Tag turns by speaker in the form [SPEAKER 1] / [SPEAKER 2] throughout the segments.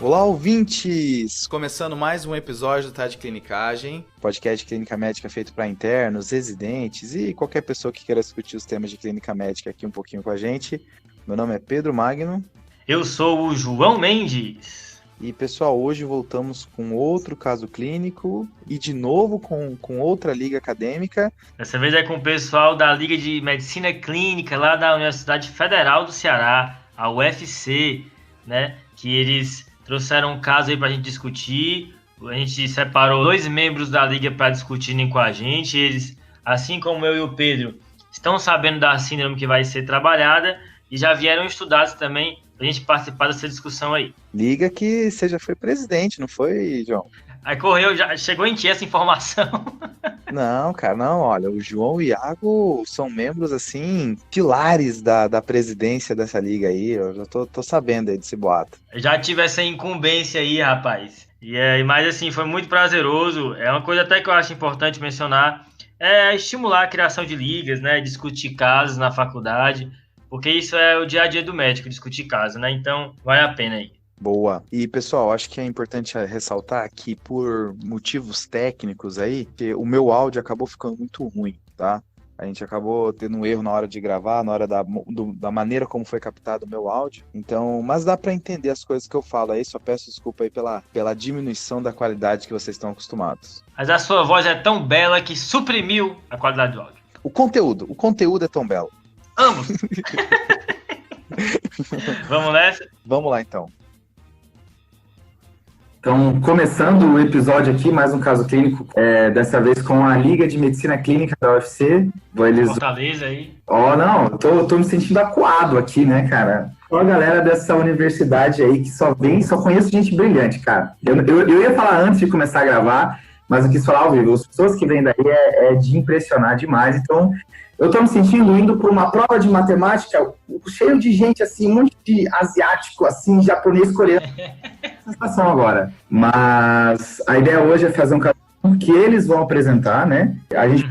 [SPEAKER 1] Olá, ouvintes! Começando mais um episódio do Tá de Clinicagem, podcast de clínica médica feito para internos, residentes e qualquer pessoa que queira discutir os temas de clínica médica aqui um pouquinho com a gente. Meu nome é Pedro Magno.
[SPEAKER 2] Eu sou o João Mendes.
[SPEAKER 1] E, pessoal, hoje voltamos com outro caso clínico e, de novo, com outra liga acadêmica.
[SPEAKER 2] Dessa vez é com o pessoal da Liga de Medicina Clínica lá da Universidade Federal do Ceará, a UFC, né? Que eles trouxeram um caso aí pra gente discutir. A gente separou 2 membros da liga para discutirem com a gente. Eles, assim como eu e o Pedro, estão sabendo da síndrome que vai ser trabalhada e já vieram estudados também pra gente participar dessa discussão aí.
[SPEAKER 1] Liga que você já foi presidente, não foi, João?
[SPEAKER 2] Aí correu, já chegou em ti essa informação.
[SPEAKER 1] Não, cara, não, olha, o João e o Iago são membros, assim, pilares da presidência dessa liga aí, eu já tô sabendo aí desse boato.
[SPEAKER 2] Já tive essa incumbência aí, rapaz. Mas assim, foi muito prazeroso. É uma coisa até que eu acho importante mencionar, é estimular a criação de ligas, né? Discutir casos na faculdade, porque isso é o dia a dia do médico, discutir casos, né? Então, vale a pena aí.
[SPEAKER 1] Boa. E, pessoal, acho que é importante ressaltar que por motivos técnicos aí, que o meu áudio acabou ficando muito ruim, tá? A gente acabou tendo um erro na hora de gravar, na hora da maneira como foi captado o meu áudio. Então, mas dá para entender as coisas que eu falo aí, só peço desculpa aí pela diminuição da qualidade que vocês estão acostumados.
[SPEAKER 2] Mas a sua voz é tão bela que suprimiu a qualidade do áudio.
[SPEAKER 1] O conteúdo é tão belo.
[SPEAKER 2] Ambos! Vamos nessa?
[SPEAKER 1] Vamos lá, então.
[SPEAKER 3] Então, começando o episódio aqui, mais um caso clínico, dessa vez com a Liga de Medicina Clínica da UFC.
[SPEAKER 2] Fortaleza aí.
[SPEAKER 3] Não, tô me sentindo acuado aqui, né, cara? Só a galera dessa universidade aí que só conheço gente brilhante, cara. Eu ia falar antes de começar a gravar, mas eu quis falar ao vivo. As pessoas que vêm daí é de impressionar demais, então eu tô me sentindo indo por uma prova de matemática cheio de gente, assim, um monte de asiático, assim, japonês, coreano. Sensação agora. Mas a ideia hoje é fazer um caso que eles vão apresentar, né? A gente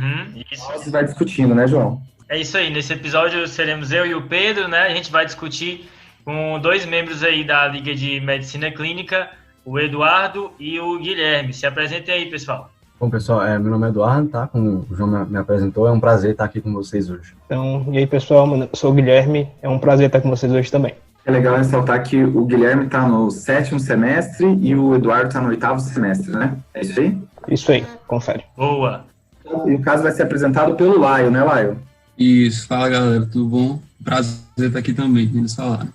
[SPEAKER 3] vai discutindo, né, João?
[SPEAKER 2] É isso aí. Nesse episódio seremos eu e o Pedro, né? A gente vai discutir com 2 membros aí da Liga de Medicina Clínica, o Eduardo e o Guilherme. Se apresentem aí, pessoal.
[SPEAKER 4] Bom, pessoal, meu nome é Eduardo, tá? Como o João me apresentou, é um prazer estar aqui com vocês hoje.
[SPEAKER 5] Então, e aí, pessoal, eu sou o Guilherme, é um prazer estar com vocês hoje também.
[SPEAKER 3] É legal ressaltar que o Guilherme está no 7º semestre e o Eduardo está no 8º semestre, né? É isso aí?
[SPEAKER 5] Isso aí, confere.
[SPEAKER 2] Boa!
[SPEAKER 3] E o caso vai ser apresentado pelo Laio, né, Laio?
[SPEAKER 6] Isso, fala galera, tudo bom? Prazer estar aqui também, como eles falaram.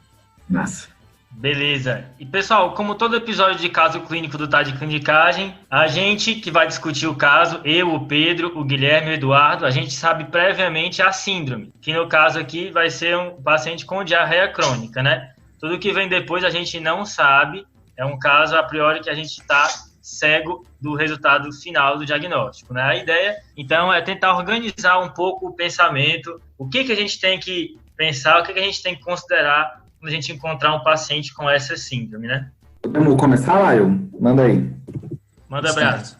[SPEAKER 3] Massa.
[SPEAKER 2] Beleza. E pessoal, como todo episódio de caso clínico do Tá de Clinicagem, a gente que vai discutir o caso, eu, o Pedro, o Guilherme e o Eduardo, a gente sabe previamente a síndrome, que no caso aqui vai ser um paciente com diarreia crônica, né? Tudo que vem depois a gente não sabe, é um caso a priori que a gente está cego do resultado final do diagnóstico, né? A ideia, então, é tentar organizar um pouco o pensamento, o que a gente tem que pensar, o que a gente tem que considerar quando a gente encontrar um paciente com essa síndrome, né?
[SPEAKER 3] Vamos começar, Laio? Manda aí.
[SPEAKER 2] Manda abraço.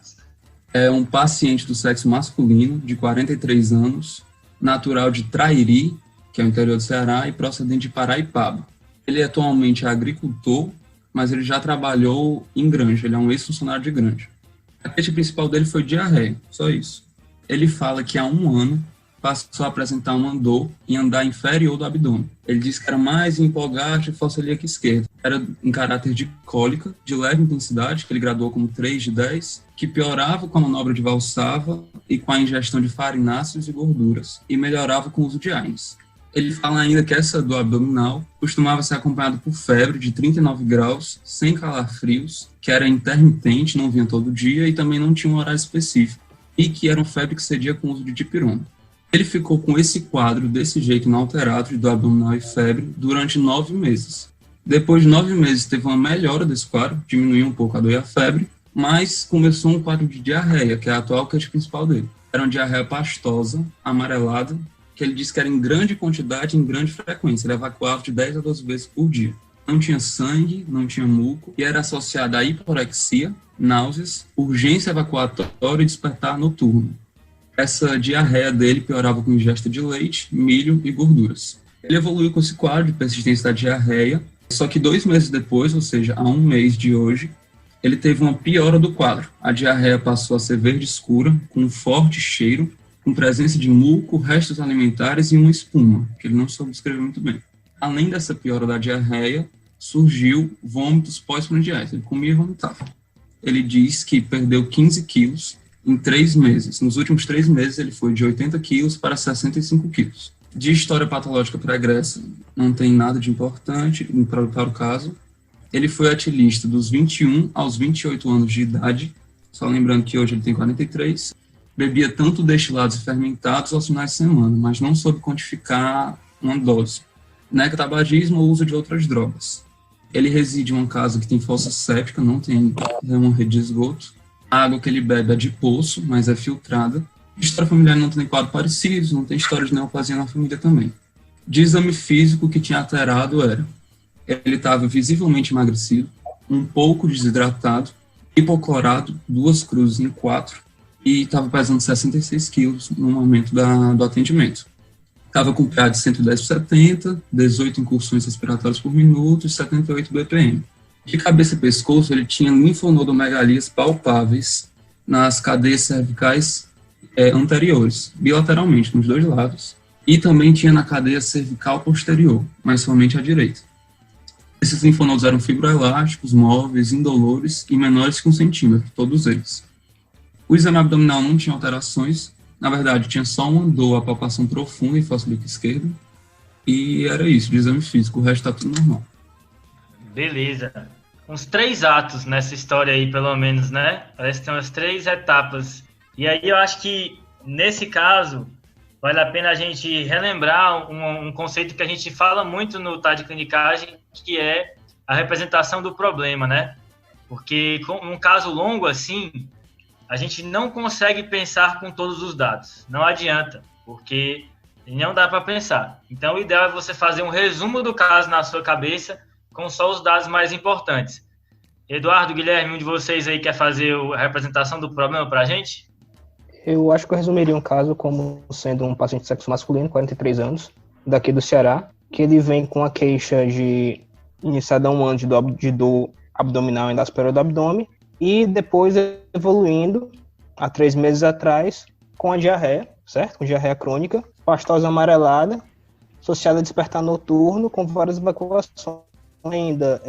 [SPEAKER 6] É um paciente do sexo masculino, de 43 anos, natural de Trairi, que é o interior do Ceará, e procedente de Paraipaba. Ele atualmente é agricultor, mas ele já trabalhou em granja, ele é um ex-funcionário de granja. A queixa principal dele foi diarreia, só isso. Ele fala que há 1 ano passou a apresentar uma dor em andar inferior do abdômen. Ele disse que era mais hipogástria e fossa ilíaca esquerda. Era em caráter de cólica, de leve intensidade, que ele graduou como 3 de 10, que piorava com a manobra de Valsalva e com a ingestão de farináceos e gorduras, e melhorava com o uso de AINES. Ele fala ainda que essa dor abdominal costumava ser acompanhada por febre de 39 graus, sem calafrios, que era intermitente, não vinha todo dia e também não tinha um horário específico, e que era uma febre que cedia com o uso de dipirona. Ele ficou com esse quadro desse jeito inalterado de dor abdominal e febre durante 9 meses. Depois de 9 meses teve uma melhora desse quadro, diminuiu um pouco a dor e a febre, mas começou um quadro de diarreia, que é a atual queixa principal dele. Era uma diarreia pastosa, amarelada, que ele disse que era em grande quantidade, em grande frequência. Ele evacuava de 10 a 12 vezes por dia. Não tinha sangue, não tinha muco, e era associada a hiporexia, náuseas, urgência evacuatória e despertar noturno. Essa diarreia dele piorava com ingesta de leite, milho e gorduras. Ele evoluiu com esse quadro de persistência da diarreia Só que 2 meses depois, ou seja, há 1 mês de hoje, ele teve uma piora do quadro. A diarreia passou a ser verde escura, com um forte cheiro, com presença de muco, restos alimentares e uma espuma, que ele não soube descrever muito bem. Além dessa piora da diarreia, surgiu vômitos pós-prandiais. Ele comia e vomitava. Ele diz que perdeu 15 quilos em 3 meses. Nos últimos 3 meses, ele foi de 80 quilos para 65 quilos. De história patológica pregressa, não tem nada de importante para o caso. Ele foi atilista dos 21 aos 28 anos de idade, só lembrando que hoje ele tem 43. Bebia tanto destilados e fermentados aos finais de semana, mas não soube quantificar uma dose. Tabagismo ou uso de outras drogas. Ele reside em uma casa que tem fossa séptica, não tem uma rede de esgoto. A água que ele bebe é de poço, mas é filtrada. História familiar não tem quadro parecido, não tem história de neoplasia na família também. De exame físico, o que tinha alterado era: ele estava visivelmente emagrecido, um pouco desidratado, hipoclorado, 2 cruzes em 4, e estava pesando 66 quilos no momento do atendimento. Estava com PA de 110 por 70, 18 incursões respiratórias por minuto e 78 BPM. De cabeça e pescoço, ele tinha linfonodomegalias palpáveis nas cadeias cervicais anteriores, bilateralmente, nos 2 lados, e também tinha na cadeia cervical posterior, mas somente à direita. Esses linfonodos eram fibroelásticos, móveis, indolores e menores que 1 centímetro, todos eles. O exame abdominal não tinha alterações, na verdade tinha só uma dor, a palpação profunda em face do bico esquerdo, e era isso, de exame físico, o resto está tudo normal.
[SPEAKER 2] Beleza. Uns 3 atos nessa história aí, pelo menos, né? Parece que tem umas 3 etapas. E aí eu acho que, nesse caso, vale a pena a gente relembrar um conceito que a gente fala muito no TAD de clinicagem, que é a representação do problema, né? Porque, num caso longo assim, a gente não consegue pensar com todos os dados. Não adianta, porque não dá para pensar. Então, o ideal é você fazer um resumo do caso na sua cabeça com só os dados mais importantes. Eduardo, Guilherme, um de vocês aí quer fazer a representação do problema para a gente?
[SPEAKER 5] Eu acho que eu resumiria um caso como sendo um paciente de sexo masculino, 43 anos, daqui do Ceará, que ele vem com a queixa de iniciada há 1 ano de dor abdominal e endoscopia do abdômen, e depois evoluindo, há 3 meses atrás, com a diarreia, certo? Com diarreia crônica, pastosa amarelada, associada a despertar noturno, com várias evacuações, ainda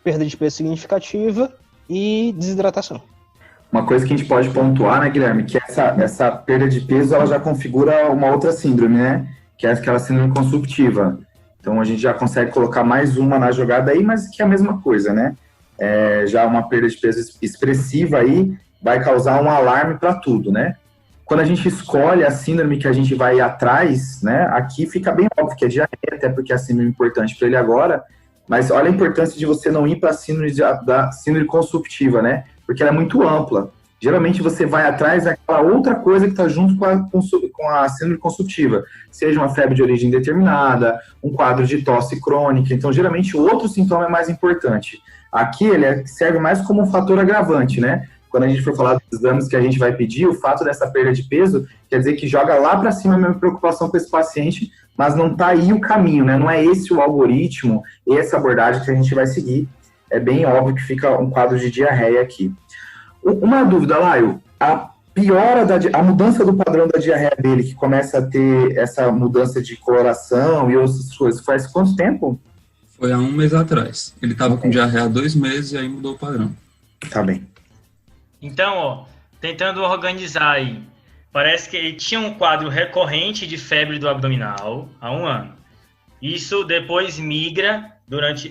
[SPEAKER 5] perda de peso significativa e desidratação.
[SPEAKER 3] Uma coisa que a gente pode pontuar, né, Guilherme, que essa perda de peso, ela já configura uma outra síndrome, né, que é aquela síndrome consumptiva. Então, a gente já consegue colocar mais uma na jogada aí, mas que é a mesma coisa, né? Já uma perda de peso expressiva aí vai causar um alarme para tudo, né? Quando a gente escolhe a síndrome que a gente vai atrás, né, aqui fica bem óbvio que é diarreia, até porque é a síndrome importante para ele agora, mas olha a importância de você não ir para a síndrome da síndrome consumptiva, né? Porque ela é muito ampla. Geralmente você vai atrás daquela outra coisa que está junto com a síndrome consumptiva, seja uma febre de origem determinada, um quadro de tosse crônica. Então, geralmente, o outro sintoma é mais importante. Aqui, ele serve mais como um fator agravante, né? Quando a gente for falar dos exames que a gente vai pedir, o fato dessa perda de peso quer dizer que joga lá para cima a minha preocupação com esse paciente, mas não está aí o caminho, né? Não é esse o algoritmo, essa abordagem que a gente vai seguir. É bem óbvio que fica um quadro de diarreia aqui. Uma dúvida, Laio, a mudança do padrão da diarreia dele, que começa a ter essa mudança de coloração e outras coisas, faz quanto tempo?
[SPEAKER 6] Foi há 1 mês atrás. Ele estava com diarreia há 2 meses e aí mudou o padrão.
[SPEAKER 3] Tá bem.
[SPEAKER 2] Então, ó, tentando organizar aí, parece que ele tinha um quadro recorrente de febre do abdominal há 1 ano. Isso depois migra,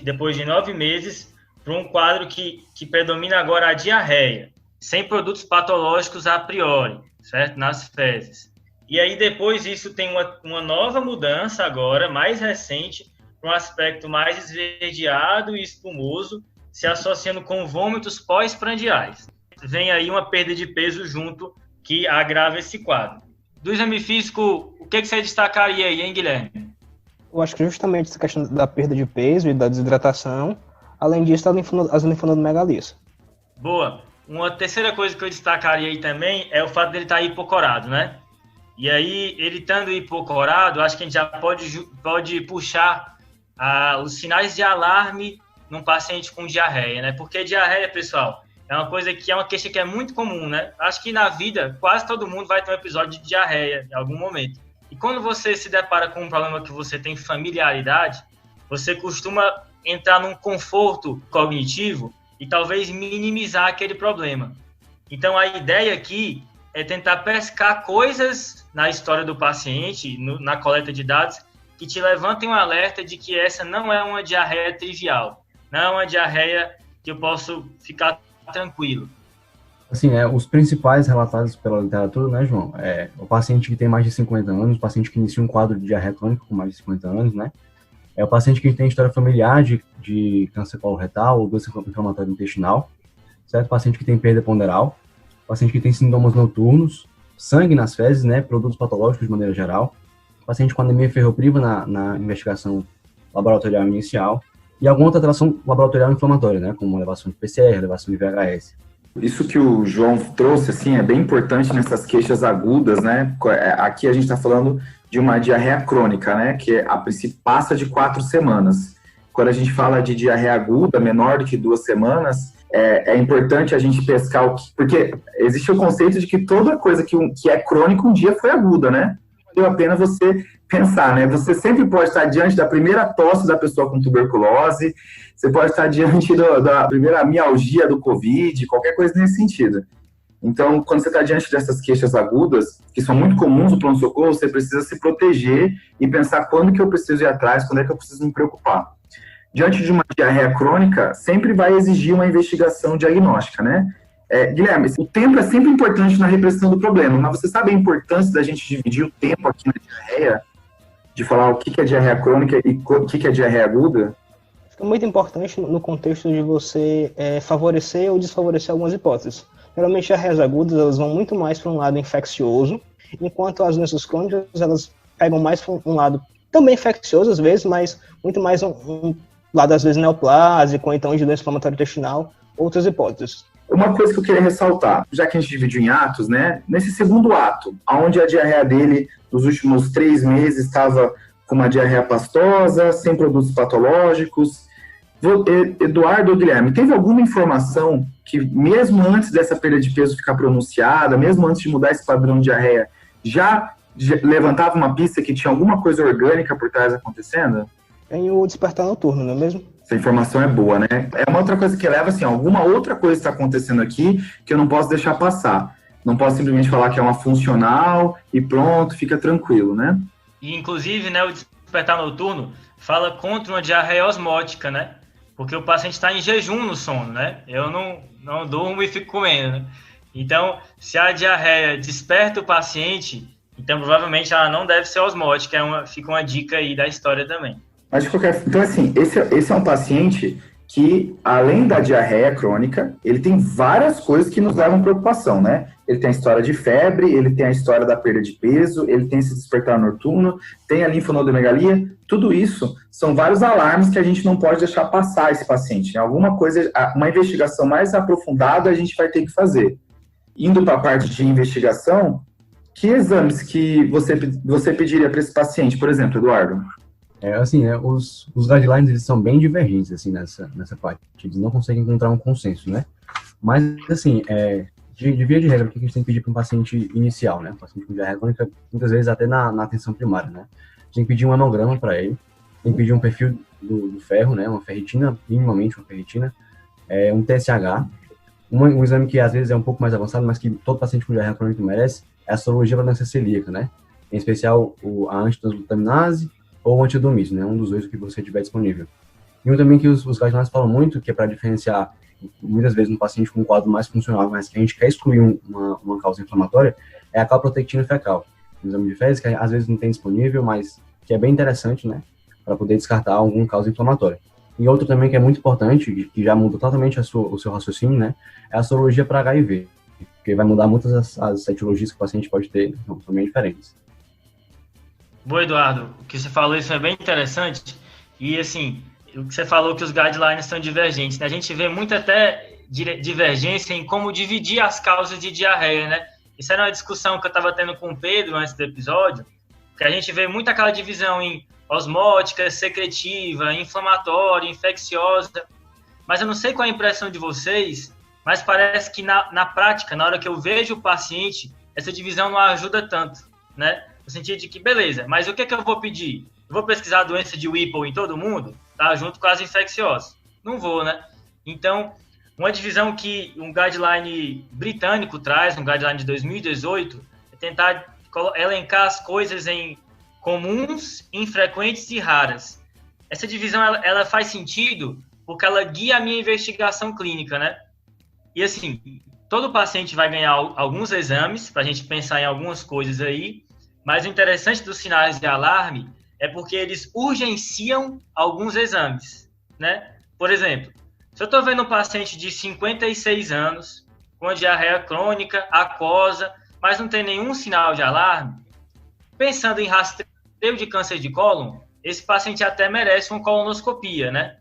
[SPEAKER 2] depois de 9 meses, para um quadro que predomina agora a diarreia, sem produtos patológicos a priori, certo? Nas fezes. E aí depois isso tem uma nova mudança agora, mais recente, para um aspecto mais esverdeado e espumoso, se associando com vômitos pós-prandiais. Vem aí uma perda de peso junto que agrava esse quadro. Do exame físico, o que você destacaria aí, hein, Guilherme?
[SPEAKER 5] Eu acho que justamente essa questão da perda de peso e da desidratação, além disso, as linfonodomegalias.
[SPEAKER 2] Boa. Uma terceira coisa que eu destacaria aí também é o fato dele estar hipocorado, né? E aí, ele estando hipocorado, acho que a gente já pode puxar os sinais de alarme num paciente com diarreia, né? Porque diarreia, pessoal, é uma queixa que é muito comum, né? Acho que na vida, quase todo mundo vai ter um episódio de diarreia em algum momento. E quando você se depara com um problema que você tem familiaridade, você costuma entrar num conforto cognitivo e talvez minimizar aquele problema. Então, a ideia aqui é tentar pescar coisas na história do paciente, na coleta de dados, que te levantem um alerta de que essa não é uma diarreia trivial, não é uma diarreia que eu posso ficar tranquilo.
[SPEAKER 4] Assim, os principais relatados pela literatura, né, João, é o paciente que tem mais de 50 anos, o paciente que inicia um quadro de diarreia crônica com mais de 50 anos, né, é o paciente que tem história familiar de câncer coloretal ou doença inflamatória intestinal, certo? O paciente que tem perda ponderal, o paciente que tem sintomas noturnos, sangue nas fezes, né, produtos patológicos de maneira geral, o paciente com anemia ferropriva na investigação laboratorial inicial e alguma outra alteração laboratorial inflamatória, né, como elevação de PCR, elevação de VHS.
[SPEAKER 3] Isso que o João trouxe, assim, é bem importante nessas queixas agudas, né? Aqui a gente está falando de uma diarreia crônica, né? Que a princípio passa de 4 semanas. Quando a gente fala de diarreia aguda, menor do que 2 semanas, é importante a gente pescar porque existe o conceito de que toda coisa que é crônica um dia foi aguda, né? Valeu a pena você pensar, né? Você sempre pode estar diante da primeira tosse da pessoa com tuberculose, você pode estar diante da primeira mialgia do Covid, qualquer coisa nesse sentido. Então, quando você está diante dessas queixas agudas, que são muito comuns no pronto-socorro, você precisa se proteger e pensar quando que eu preciso ir atrás, quando é que eu preciso me preocupar. Diante de uma diarreia crônica, sempre vai exigir uma investigação diagnóstica, né? Guilherme, o tempo é sempre importante na repressão do problema, mas você sabe a importância da gente dividir o tempo aqui na diarreia? De falar o que é diarreia crônica e o que é diarreia aguda?
[SPEAKER 5] É muito importante no contexto de você favorecer ou desfavorecer algumas hipóteses. Geralmente, as diarreias agudas elas vão muito mais para um lado infeccioso, enquanto as doenças crônicas elas pegam mais para um lado também infeccioso às vezes, mas muito mais um lado às vezes neoplásico, ou então de doença inflamatória intestinal, outras hipóteses.
[SPEAKER 3] Uma coisa que eu queria ressaltar, já que a gente dividiu em atos, né? Nesse segundo ato, onde a diarreia dele, nos últimos 3 meses, estava com uma diarreia pastosa, sem produtos patológicos. Eduardo ou Guilherme, teve alguma informação que, mesmo antes dessa perda de peso ficar pronunciada, mesmo antes de mudar esse padrão de diarreia, já levantava uma pista que tinha alguma coisa orgânica por trás acontecendo?
[SPEAKER 5] Tem o despertar noturno, não é mesmo?
[SPEAKER 3] Essa informação é boa, né? É uma outra coisa que leva, assim, alguma outra coisa está acontecendo aqui que eu não posso deixar passar. Não posso simplesmente falar que é uma funcional e pronto, fica tranquilo, né?
[SPEAKER 2] E, inclusive, né, o despertar noturno fala contra uma diarreia osmótica, né? Porque o paciente está em jejum no sono, né? Eu não durmo e fico comendo, né? Então, se a diarreia desperta o paciente, então provavelmente ela não deve ser osmótica. Fica uma dica aí da história também.
[SPEAKER 3] Mas de qualquer... Então, assim, esse é um paciente que, além da diarreia crônica, ele tem várias coisas que nos levam preocupação, né? Ele tem a história de febre, ele tem a história da perda de peso, ele tem esse despertar noturno, tem a linfonodomegalia. Tudo isso são vários alarmes que a gente não pode deixar passar esse paciente. Alguma coisa, uma investigação mais aprofundada a gente vai ter que fazer. Indo para a parte de investigação, que exames que você pediria para esse paciente, por exemplo, Eduardo?
[SPEAKER 4] Os guidelines eles são bem divergentes, assim, nessa parte. Eles não conseguem encontrar um consenso, né? Mas, assim, de via de regra, o que a gente tem que pedir para um paciente inicial, né? Um paciente com diarreia crônica, muitas vezes até na atenção primária, né? A gente tem que pedir um hemograma para ele, tem que pedir um perfil do ferro, né? Uma ferritina, minimamente uma ferritina, um TSH, um exame que às vezes é um pouco mais avançado, mas que todo paciente com diarreia crônica merece, é a sorologia para doença celíaca, né? Em especial a antitransglutaminase ou o antidomício, né? Um dos dois que você tiver disponível. E um também que os guidelines falam muito, que é para diferenciar, muitas vezes, um paciente com um quadro mais funcional, mas que a gente quer excluir uma causa inflamatória, é a calprotectina fecal. Um exame de fezes que às vezes não tem disponível, mas que é bem interessante, né? Para poder descartar alguma causa inflamatória. E outro também que é muito importante, que já muda totalmente o seu raciocínio, né? É a sorologia para HIV, porque vai mudar muitas as etiologias que o paciente pode ter, são bem diferentes.
[SPEAKER 2] Boa, Eduardo. O que você falou, isso é bem interessante. E, assim, o que você falou que os guidelines são divergentes, né? A gente vê muito até divergência em como dividir as causas de diarreia, né? Isso era uma discussão que eu estava tendo com o Pedro antes do episódio, que a gente vê muito aquela divisão em osmótica, secretiva, inflamatória, infecciosa. Mas eu não sei qual é a impressão de vocês, mas parece que na prática, na hora que eu vejo o paciente, essa divisão não ajuda tanto, né? No sentido de que, beleza, mas o que é que eu vou pedir? Eu vou pesquisar a doença de Whipple em todo mundo? Tá? Junto com as infecciosas? Não vou, né? Então, uma divisão que um guideline britânico traz, um guideline de 2018, é tentar elencar as coisas em comuns, infrequentes e raras. Essa divisão, ela faz sentido porque ela guia a minha investigação clínica, né? E assim, todo paciente vai ganhar alguns exames, para a gente pensar em algumas coisas aí, mas o interessante dos sinais de alarme é porque eles urgenciam alguns exames, né? Por exemplo, se eu estou vendo um paciente de 56 anos, com diarreia crônica, aquosa, mas não tem nenhum sinal de alarme, pensando em rastreio de câncer de cólon, esse paciente até merece uma colonoscopia, né?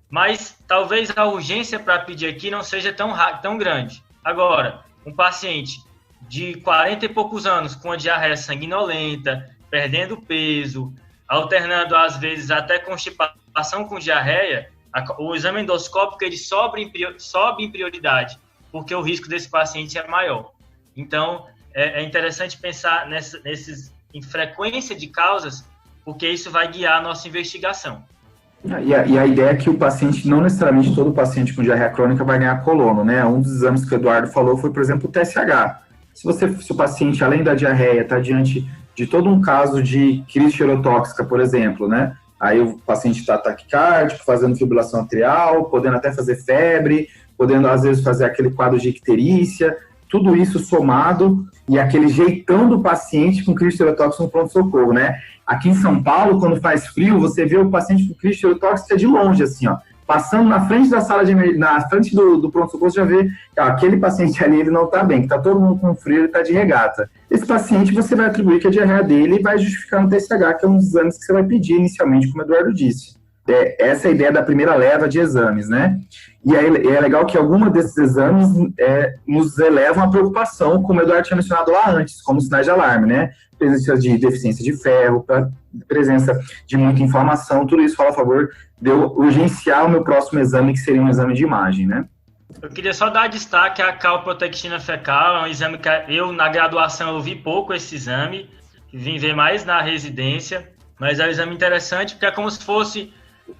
[SPEAKER 2] Mas talvez a urgência para pedir aqui não seja tão grande. Agora, um paciente de 40 e poucos anos com a diarreia sanguinolenta, perdendo peso, alternando às vezes até constipação com diarreia, o exame endoscópico ele sobe em prioridade, porque o risco desse paciente é maior. Então, é interessante pensar em frequência de causas, porque isso vai guiar a nossa investigação.
[SPEAKER 3] E a ideia é que o paciente, não necessariamente todo paciente com diarreia crônica vai ganhar colono, né? Um dos exames que o Eduardo falou foi, por exemplo, o TSH. Se o paciente, além da diarreia, está diante de todo um caso de crise tireotóxica, por exemplo, né? Aí o paciente está taquicárdico, fazendo fibrilação atrial, podendo até fazer febre, podendo, às vezes, fazer aquele quadro de icterícia, tudo isso somado e aquele jeitão do paciente com crise tireotóxica no pronto-socorro, né? Aqui em São Paulo, quando faz frio, você vê o paciente com crise tireotóxica de longe, assim, ó. Passando na frente da sala na frente do pronto-socorro, você já vê que aquele paciente ali, ele não está bem, que está todo mundo com frio, ele está de regata. Esse paciente, você vai atribuir que a diarreia dele e vai justificar no TSH, que é um dos exames que você vai pedir inicialmente, como o Eduardo disse. Essa é a ideia da primeira leva de exames, né? E aí é legal que alguns desses exames nos elevam a preocupação, como o Eduardo tinha mencionado lá antes, como sinais de alarme, né? Presença de deficiência de ferro, presença de muita inflamação, tudo isso fala a favor de eu urgenciar o meu próximo exame, que seria um exame de imagem, né?
[SPEAKER 2] Eu queria só dar destaque à calprotectina fecal, é um exame que eu, na graduação, eu vi pouco esse exame, vim ver mais na residência, mas é um exame interessante porque é como se fosse,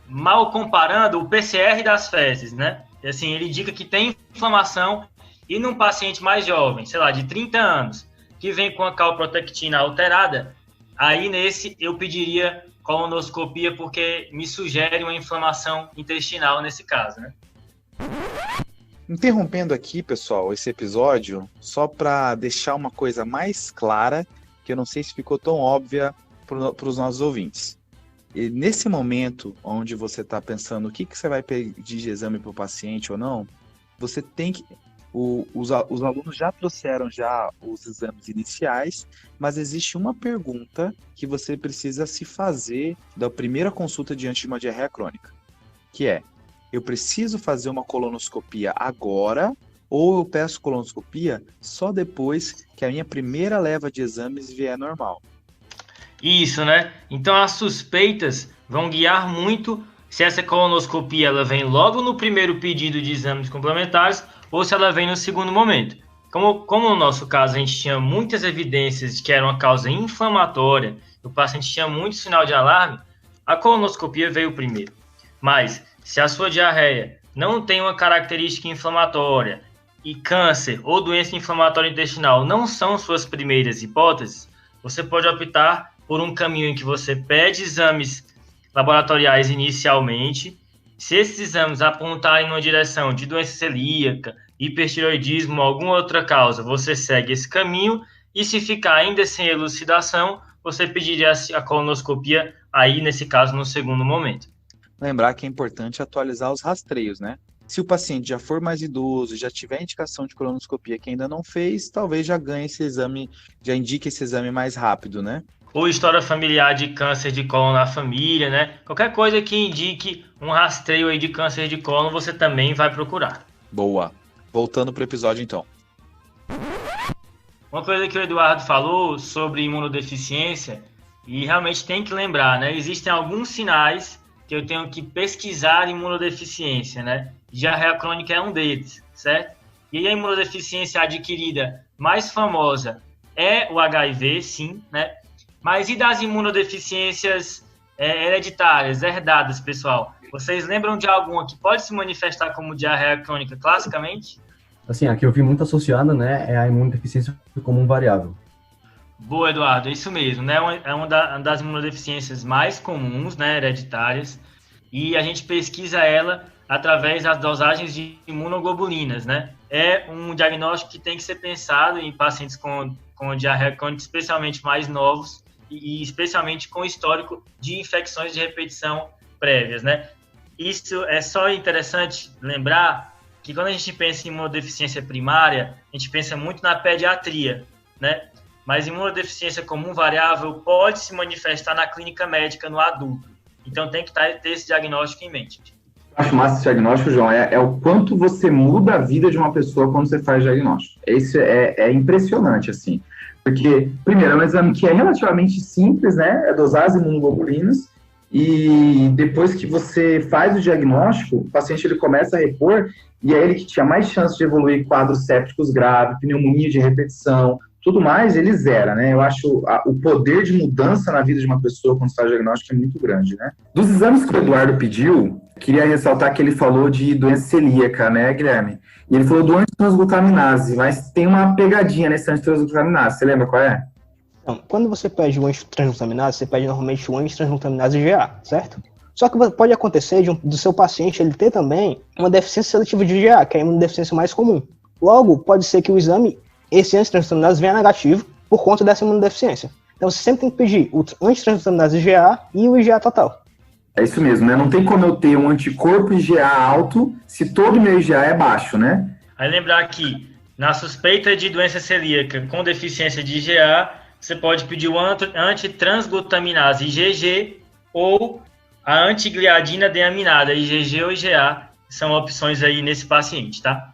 [SPEAKER 2] mal comparando, o PCR das fezes, né? E, assim, ele indica que tem inflamação e num paciente mais jovem, sei lá, de 30 anos, que vem com a calprotectina alterada, aí nesse eu pediria colonoscopia porque me sugere uma inflamação intestinal nesse caso, né?
[SPEAKER 1] Interrompendo aqui, pessoal, esse episódio, só para deixar uma coisa mais clara, que eu não sei se ficou tão óbvia para os nossos ouvintes. E nesse momento, onde você está pensando o que você vai pedir de exame para o paciente ou não, você tem que... Os alunos já trouxeram os exames iniciais, mas existe uma pergunta que você precisa se fazer da primeira consulta diante de uma diarreia crônica, que é: eu preciso fazer uma colonoscopia agora ou eu peço colonoscopia só depois que a minha primeira leva de exames vier normal?
[SPEAKER 2] Isso, né? Então as suspeitas vão guiar muito se essa colonoscopia ela vem logo no primeiro pedido de exames complementares ou se ela vem no segundo momento. Como no nosso caso a gente tinha muitas evidências de que era uma causa inflamatória, o paciente tinha muito sinal de alarme, a colonoscopia veio primeiro. Mas se a sua diarreia não tem uma característica inflamatória e câncer ou doença inflamatória intestinal não são suas primeiras hipóteses, você pode optar por um caminho em que você pede exames laboratoriais inicialmente. Se esses exames apontarem numa direção de doença celíaca, hipertireoidismo ou alguma outra causa, você segue esse caminho, e se ficar ainda sem elucidação, você pediria a colonoscopia aí, nesse caso, no segundo momento.
[SPEAKER 1] Lembrar que é importante atualizar os rastreios, né? Se o paciente já for mais idoso, já tiver indicação de colonoscopia que ainda não fez, talvez já ganhe esse exame, já indique esse exame mais rápido, né?
[SPEAKER 2] Ou história familiar de câncer de cólon na família, né? Qualquer coisa que indique um rastreio aí de câncer de cólon, você também vai procurar.
[SPEAKER 1] Boa. Voltando para o episódio, então.
[SPEAKER 2] Uma coisa que o Eduardo falou sobre imunodeficiência E realmente tem que lembrar, né? Existem alguns sinais que eu tenho que pesquisar imunodeficiência, né? Diarreia crônica é um deles, certo? E a imunodeficiência adquirida mais famosa é o HIV, sim, né? Mas e das imunodeficiências hereditárias, herdadas, pessoal? Vocês lembram de alguma que pode se manifestar como diarreia crônica classicamente?
[SPEAKER 4] Assim, a que eu vi muito associada, né, é a imunodeficiência comum variável.
[SPEAKER 2] Boa, Eduardo, é isso mesmo, né? É uma das imunodeficiências mais comuns, né, hereditárias, e a gente pesquisa ela através das dosagens de imunoglobulinas, né? É um diagnóstico que tem que ser pensado em pacientes com diarreia crônica, especialmente mais novos, e especialmente com histórico de infecções de repetição prévias, né? Isso é só interessante lembrar que quando a gente pensa em imunodeficiência primária, a gente pensa muito na pediatria, né? Mas imunodeficiência comum variável pode se manifestar na clínica médica no adulto. Então tem que ter esse diagnóstico em mente.
[SPEAKER 3] Acho massa esse diagnóstico, João, é o quanto você muda a vida de uma pessoa quando você faz diagnóstico. Isso é impressionante, assim. Porque, primeiro, é um exame que é relativamente simples, né? É dosar as imunoglobulinas, e depois que você faz o diagnóstico, o paciente ele começa a repor, e é ele que tinha mais chance de evoluir quadros sépticos graves, pneumonia de repetição, tudo mais, ele zera, né? Eu acho o poder de mudança na vida de uma pessoa quando se faz diagnóstico é muito grande, né? Dos exames que o Eduardo pediu, queria ressaltar que ele falou de doença celíaca, né, Guilherme? E ele falou do antitransglutaminase, mas tem uma pegadinha nesse antitransglutaminase, você lembra qual é?
[SPEAKER 5] Então, quando você pede o antitransglutaminase, você pede normalmente o antitransglutaminase GA, certo? Só que pode acontecer do seu paciente ele ter também uma deficiência seletiva de GA, que é a imunodeficiência mais comum. Logo, pode ser que o exame, esse antitransglutaminase venha negativo por conta dessa imunodeficiência. Então, você sempre tem que pedir o antitransglutaminase GA e o IgA total.
[SPEAKER 3] É isso mesmo, né? Não tem como eu ter um anticorpo IgA alto se todo o meu IgA é baixo, né?
[SPEAKER 2] Aí lembrar que, na suspeita de doença celíaca com deficiência de IgA, você pode pedir o antitransglutaminase IgG ou a antigliadina deaminada, IgG ou IgA, são opções aí nesse paciente, tá?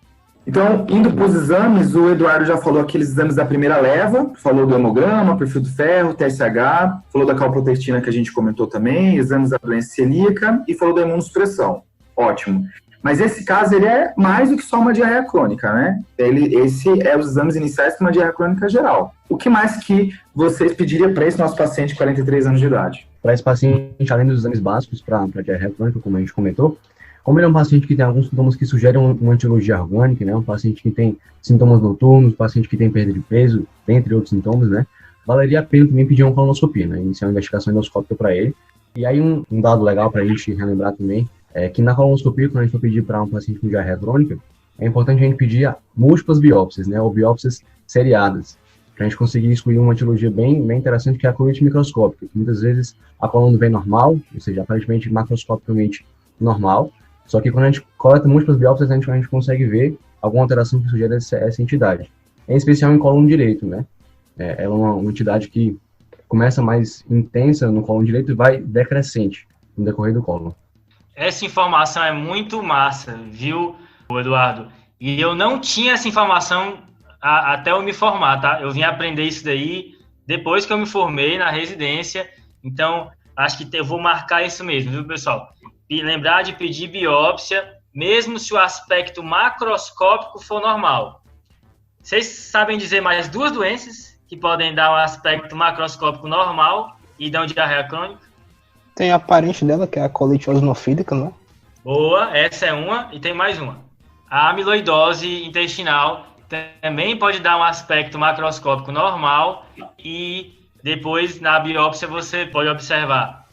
[SPEAKER 3] Então, indo para os exames, o Eduardo já falou aqueles exames da primeira leva, falou do hemograma, perfil do ferro, TSH, falou da calprotectina que a gente comentou também, exames da doença celíaca e falou da imunossupressão. Ótimo. Mas esse caso, ele é mais do que só uma diarreia crônica, né? Esse é os exames iniciais para uma diarreia crônica geral. O que mais que vocês pediriam para esse nosso paciente de 43 anos de idade?
[SPEAKER 4] Para esse paciente, além dos exames básicos para diarreia crônica, como a gente comentou, como ele é um paciente que tem alguns sintomas que sugerem uma etiologia orgânica, né? Um paciente que tem sintomas noturnos, um paciente que tem perda de peso, dentre outros sintomas, né? Valeria a pena também pedir uma colonoscopia, né? Iniciar uma investigação endoscópica para ele. E aí um dado legal para a gente relembrar também é que na colonoscopia, quando a gente for pedir para um paciente com diarreia crônica, é importante a gente pedir múltiplas biópsias, né? Ou biópsias seriadas, para a gente conseguir excluir uma etiologia bem interessante, que é a colite microscópica, que muitas vezes a coluna vem normal, ou seja, aparentemente macroscopicamente normal, só que quando a gente coleta múltiplas biópsias, a gente consegue ver alguma alteração que sugere essa entidade. Em especial em cólon direito, né? Ela é uma entidade que começa mais intensa no cólon direito e vai decrescente no decorrer do cólon.
[SPEAKER 2] Essa informação é muito massa, viu, Eduardo? E eu não tinha essa informação até eu me formar, tá? Eu vim aprender isso daí depois que eu me formei na residência. Então, acho que eu vou marcar isso mesmo, viu, pessoal? E lembrar de pedir biópsia, mesmo se o aspecto macroscópico for normal. Vocês sabem dizer mais duas doenças que podem dar um aspecto macroscópico normal e dão diarreia crônica?
[SPEAKER 5] Tem a parente dela, que é a colite eosinofílica, não é?
[SPEAKER 2] Boa, essa é uma, e tem mais uma. A amiloidose intestinal também pode dar um aspecto macroscópico normal e depois na biópsia você pode observar.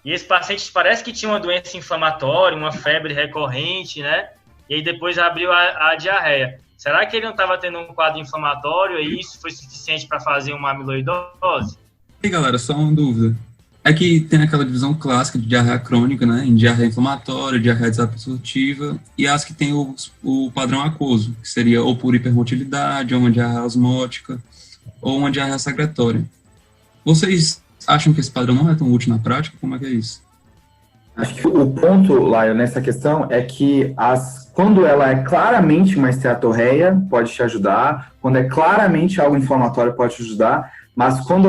[SPEAKER 2] E esse paciente parece que tinha uma doença inflamatória, uma febre recorrente, né? E aí depois abriu a diarreia. Será que ele não estava tendo um quadro inflamatório e isso foi suficiente para fazer uma amiloidose?
[SPEAKER 6] E galera, só uma dúvida. É que tem aquela divisão clássica de diarreia crônica, né? Em diarreia inflamatória, diarreia desabsortiva e as que tem o padrão aquoso, que seria ou por hipermotilidade, ou uma diarreia osmótica, ou uma diarreia secretória. Vocês acham que esse padrão não é tão útil na prática? Como é que é isso?
[SPEAKER 3] Acho que o ponto, Laio, nessa questão é que quando ela é claramente uma esteatorreia, pode te ajudar. Quando é claramente algo inflamatório, pode te ajudar. mas quando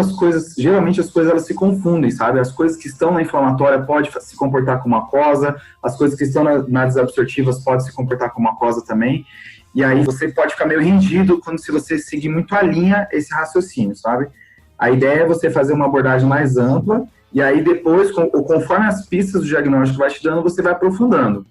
[SPEAKER 3] geralmente as coisas elas se confundem, sabe? As coisas que estão na inflamatória podem se comportar como aquosa, as coisas que estão na desabsortivas podem se comportar como aquosa também, e aí você pode ficar meio rendido se você seguir muito a linha esse raciocínio, sabe? A ideia é você fazer uma abordagem mais ampla, e aí depois, conforme as pistas do diagnóstico vai te dando, você vai aprofundando.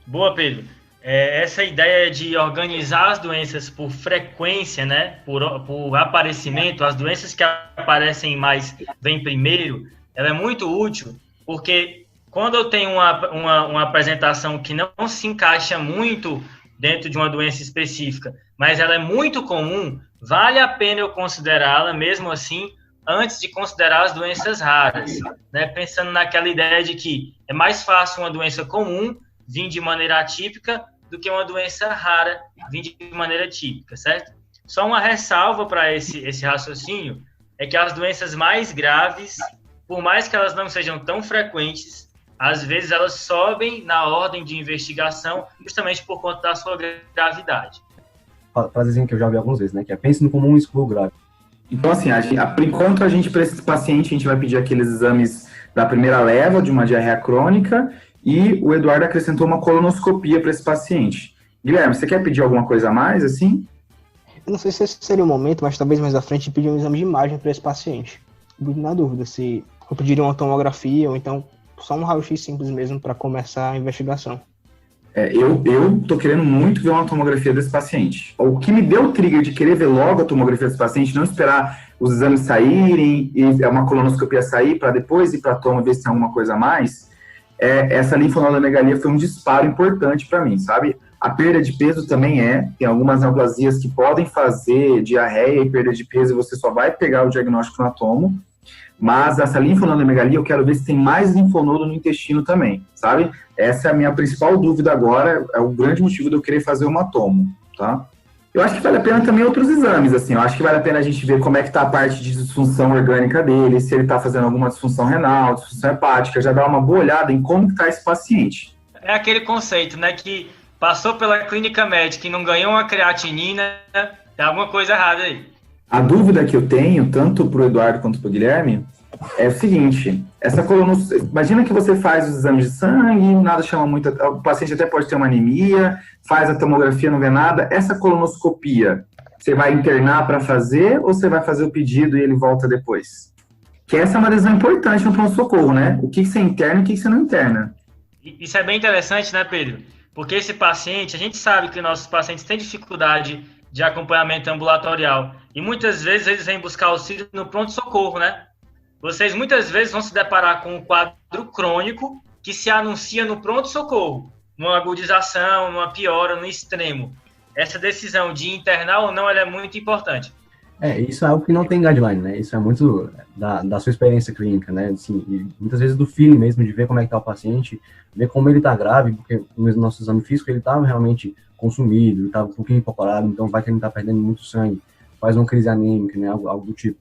[SPEAKER 2] Boa, Pedro. Essa ideia de organizar as doenças por frequência, né, por aparecimento, as doenças que aparecem mais vêm primeiro, ela é muito útil, porque quando eu tenho uma apresentação que não se encaixa muito dentro de uma doença específica, mas ela é muito comum, vale a pena eu considerá-la, mesmo assim, antes de considerar as doenças raras, né, pensando naquela ideia de que é mais fácil uma doença comum vir de maneira atípica do que uma doença rara vir de maneira típica, certo? Só uma ressalva para esse raciocínio é que as doenças mais graves, por mais que elas não sejam tão frequentes, às vezes elas sobem na ordem de investigação justamente por conta da sua gravidade.
[SPEAKER 4] Frasezinha que eu já vi algumas vezes, né? Que é pense no comum e exclua o grave.
[SPEAKER 3] Então, assim, por enquanto para esse paciente, a gente vai pedir aqueles exames da primeira leva de uma diarreia crônica. E o Eduardo acrescentou uma colonoscopia para esse paciente. Guilherme, você quer pedir alguma coisa a mais, assim?
[SPEAKER 5] Eu não sei se esse seria o momento, mas talvez mais à frente pedir um exame de imagem para esse paciente. Na dúvida, se eu pediria uma tomografia ou então só um raio-x simples mesmo para começar a investigação.
[SPEAKER 3] Eu tô querendo muito ver uma tomografia desse paciente. O que me deu o trigger de querer ver logo a tomografia desse paciente, não esperar os exames saírem e uma colonoscopia sair para depois ir para a toma ver se tem alguma coisa a mais, essa linfonodomegalia foi um disparo importante para mim, sabe? A perda de peso também tem algumas neoplasias que podem fazer diarreia e perda de peso e você só vai pegar o diagnóstico na tomo, mas essa linfonodomegalia eu quero ver se tem mais linfonodo no intestino também, sabe? Essa é a minha principal dúvida agora, é o grande motivo de eu querer fazer uma tomo, tá? Eu acho que vale a pena também outros exames, assim, eu acho que vale a pena a gente ver como é que tá a parte de disfunção orgânica dele, se ele tá fazendo alguma disfunção renal, disfunção hepática, já dá uma boa olhada em como que tá esse paciente.
[SPEAKER 2] É aquele conceito, né, que passou pela clínica médica e não ganhou uma creatinina, tem alguma coisa errada aí.
[SPEAKER 3] A dúvida que eu tenho, tanto pro Eduardo quanto pro Guilherme, é o seguinte, imagina que você faz os exames de sangue, nada chama muito, o paciente até pode ter uma anemia, faz a tomografia, não vê nada, essa colonoscopia, você vai internar para fazer ou você vai fazer o pedido e ele volta depois? Que essa é uma decisão importante no pronto-socorro, né? O que você interna e o que você não interna.
[SPEAKER 2] Isso é bem interessante, né, Pedro? Porque esse paciente, a gente sabe que nossos pacientes têm dificuldade de acompanhamento ambulatorial e muitas vezes eles vêm buscar auxílio no pronto-socorro, né? Vocês muitas vezes vão se deparar com um quadro crônico que se anuncia no pronto-socorro, numa agudização, numa piora, no extremo. Essa decisão de internar ou não, ela é muito importante.
[SPEAKER 4] Isso é algo que não tem guideline, né? Isso é muito da sua experiência clínica, né? Assim, e muitas vezes do feeling mesmo, de ver como é que tá o paciente, ver como ele tá grave, porque no nosso exame físico ele tava realmente consumido, ele tava um pouquinho hipocorado, então vai que ele tá perdendo muito sangue, faz uma crise anêmica, né? Algo do tipo.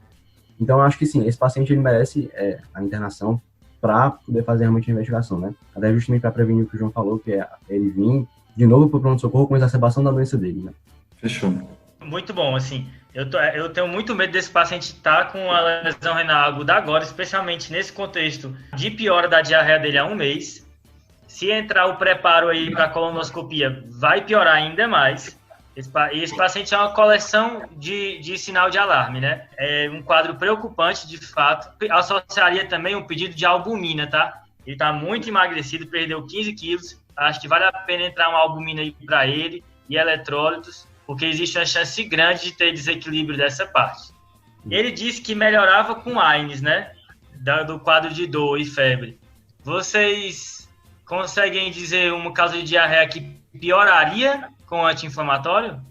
[SPEAKER 4] Então, eu acho que sim, esse paciente ele merece a internação para poder fazer realmente a investigação, né? Até justamente para prevenir o que o João falou, que é ele vir de novo para o pronto-socorro com a exacerbação da doença dele, né?
[SPEAKER 3] Fechou.
[SPEAKER 2] Muito bom, assim, eu tenho muito medo desse paciente estar com a lesão renal aguda agora, especialmente nesse contexto de piora da diarreia dele há um mês. Se entrar o preparo aí para a colonoscopia, vai piorar ainda mais. Esse paciente é uma coleção de sinal de alarme, né? É um quadro preocupante, de fato. Associaria também um pedido de albumina, tá? Ele está muito emagrecido, perdeu 15 quilos. Acho que vale a pena entrar uma albumina aí para ele e eletrólitos, porque existe uma chance grande de ter desequilíbrio dessa parte. Ele disse que melhorava com AINES, né? Do quadro de dor e febre. Vocês conseguem dizer uma causa de diarreia que pioraria com anti-inflamatório?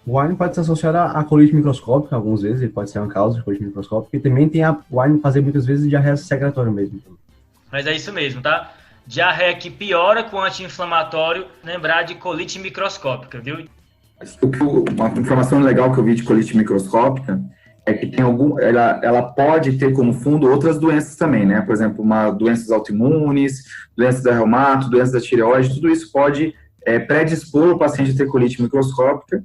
[SPEAKER 4] O AINE pode se associar à colite microscópica, algumas vezes, ele pode ser uma causa de colite microscópica, e também tem o AINE fazer muitas vezes diarreia secretória mesmo.
[SPEAKER 2] Mas é isso mesmo, tá? Diarreia que piora com anti-inflamatório, lembrar de colite microscópica, viu?
[SPEAKER 3] Uma informação legal que eu vi de colite microscópica é que tem ela pode ter como fundo outras doenças também, né? Por exemplo, doenças autoimunes, doenças da reumato, doenças da tireoide, tudo isso pode predispor o paciente a ter colite microscópica.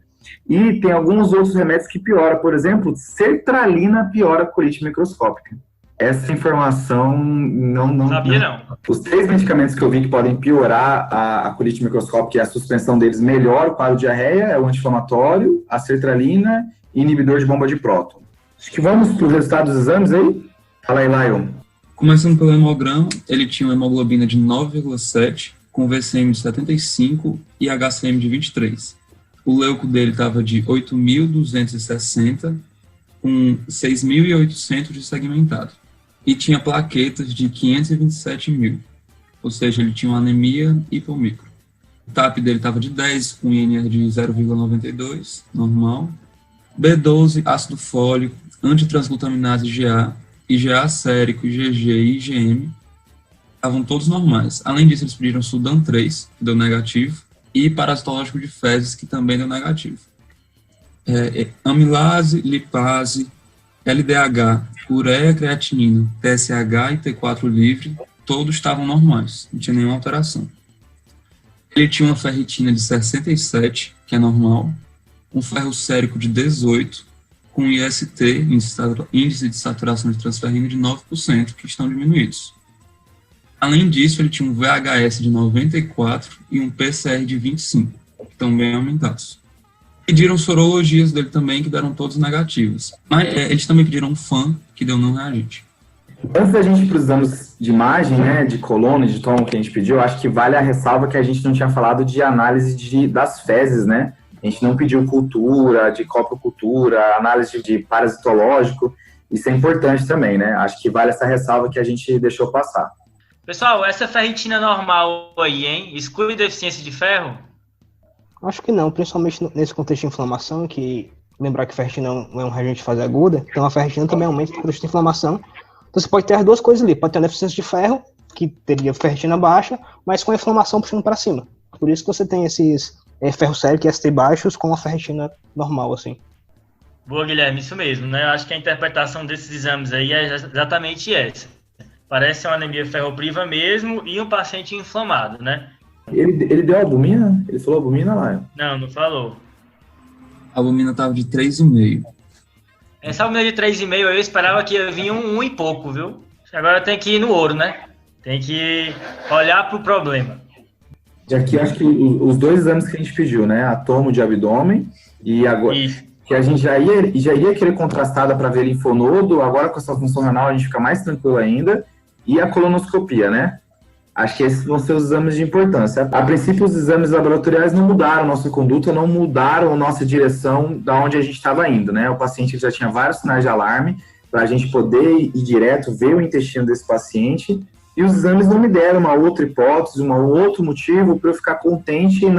[SPEAKER 3] E tem alguns outros remédios que pioram. Por exemplo, sertralina piora a colite microscópica. Essa informação não
[SPEAKER 2] Sabia não.
[SPEAKER 3] Os 3 medicamentos que eu vi que podem piorar a colite microscópica e a suspensão deles melhora o quadro de diarreia é o anti-inflamatório, a sertralina e inibidor de bomba de próton. Acho que vamos para os resultados dos exames aí? Fala aí, Lion.
[SPEAKER 6] Começando pelo hemograma, ele tinha uma hemoglobina de 9,7, com VCM de 75 e HCM de 23. O leuco dele estava de 8.260, com 6.800 de segmentado. E tinha plaquetas de 527 mil, ou seja, ele tinha uma anemia hipomicro. O TAP dele estava de 10, com INR de 0,92, normal. B12, ácido fólico, antitransglutaminase IgA sérico, IgG e IgM estavam todos normais. Além disso, eles pediram Sudan 3, que deu negativo, e parasitológico de fezes, que também deu negativo. Amilase, lipase, LDH, ureia, creatinina, TSH e T4 livre, todos estavam normais, não tinha nenhuma alteração. Ele tinha uma ferritina de 67, que é normal, um ferro sérico de 18, com IST, índice de saturação de transferrina, de 9%, que estão diminuídos. Além disso, ele tinha um VHS de 94 e um PCR de 25, que estão bem aumentados. Pediram sorologias dele também, que deram todos negativas. Mas eles também pediram um FAM, que deu não reagente.
[SPEAKER 3] Antes da gente ir para os exames de imagem, né, de coluna e de tomo que a gente pediu, acho que vale a ressalva que a gente não tinha falado de análise das fezes, né? A gente não pediu cultura, de coprocultura, análise de parasitológico. Isso é importante também, né? Acho que vale essa ressalva que a gente deixou passar.
[SPEAKER 2] Pessoal, essa ferritina normal aí, hein? Exclui deficiência de ferro?
[SPEAKER 5] Acho que não, principalmente nesse contexto de inflamação, que lembrar que ferritina não é um reagente de fase aguda, então a ferritina também aumenta o contexto de inflamação. Então você pode ter as duas coisas ali, pode ter uma deficiência de ferro, que teria ferritina baixa, mas com a inflamação puxando para cima. Por isso que você tem esses ferro sérico e ST baixos com a ferritina normal, assim.
[SPEAKER 2] Boa, Guilherme, isso mesmo, né? Eu acho que a interpretação desses exames aí é exatamente essa. Parece uma anemia ferropriva mesmo e um paciente inflamado, né?
[SPEAKER 3] Ele deu albumina? Ele falou albumina lá?
[SPEAKER 2] Não falou.
[SPEAKER 6] A albumina estava de 3,5.
[SPEAKER 2] Essa albumina de 3,5 eu esperava que ia vir um e pouco, viu? Agora tem que ir no ouro, né? Tem que olhar para o problema.
[SPEAKER 3] De aqui, acho que os 2 exames que a gente pediu, né? A tomo de abdômen e agora...
[SPEAKER 2] Isso.
[SPEAKER 3] Que a gente já iria querer contrastada para ver linfonodo, agora com essa função renal a gente fica mais tranquilo ainda. E a colonoscopia, né? Acho que esses vão ser os exames de importância. A princípio, os exames laboratoriais não mudaram nossa conduta, não mudaram nossa direção da onde a gente estava indo, né? O paciente já tinha vários sinais de alarme para a gente poder ir direto, ver o intestino desse paciente. E os exames não me deram uma outra hipótese, um outro motivo para eu ficar contente e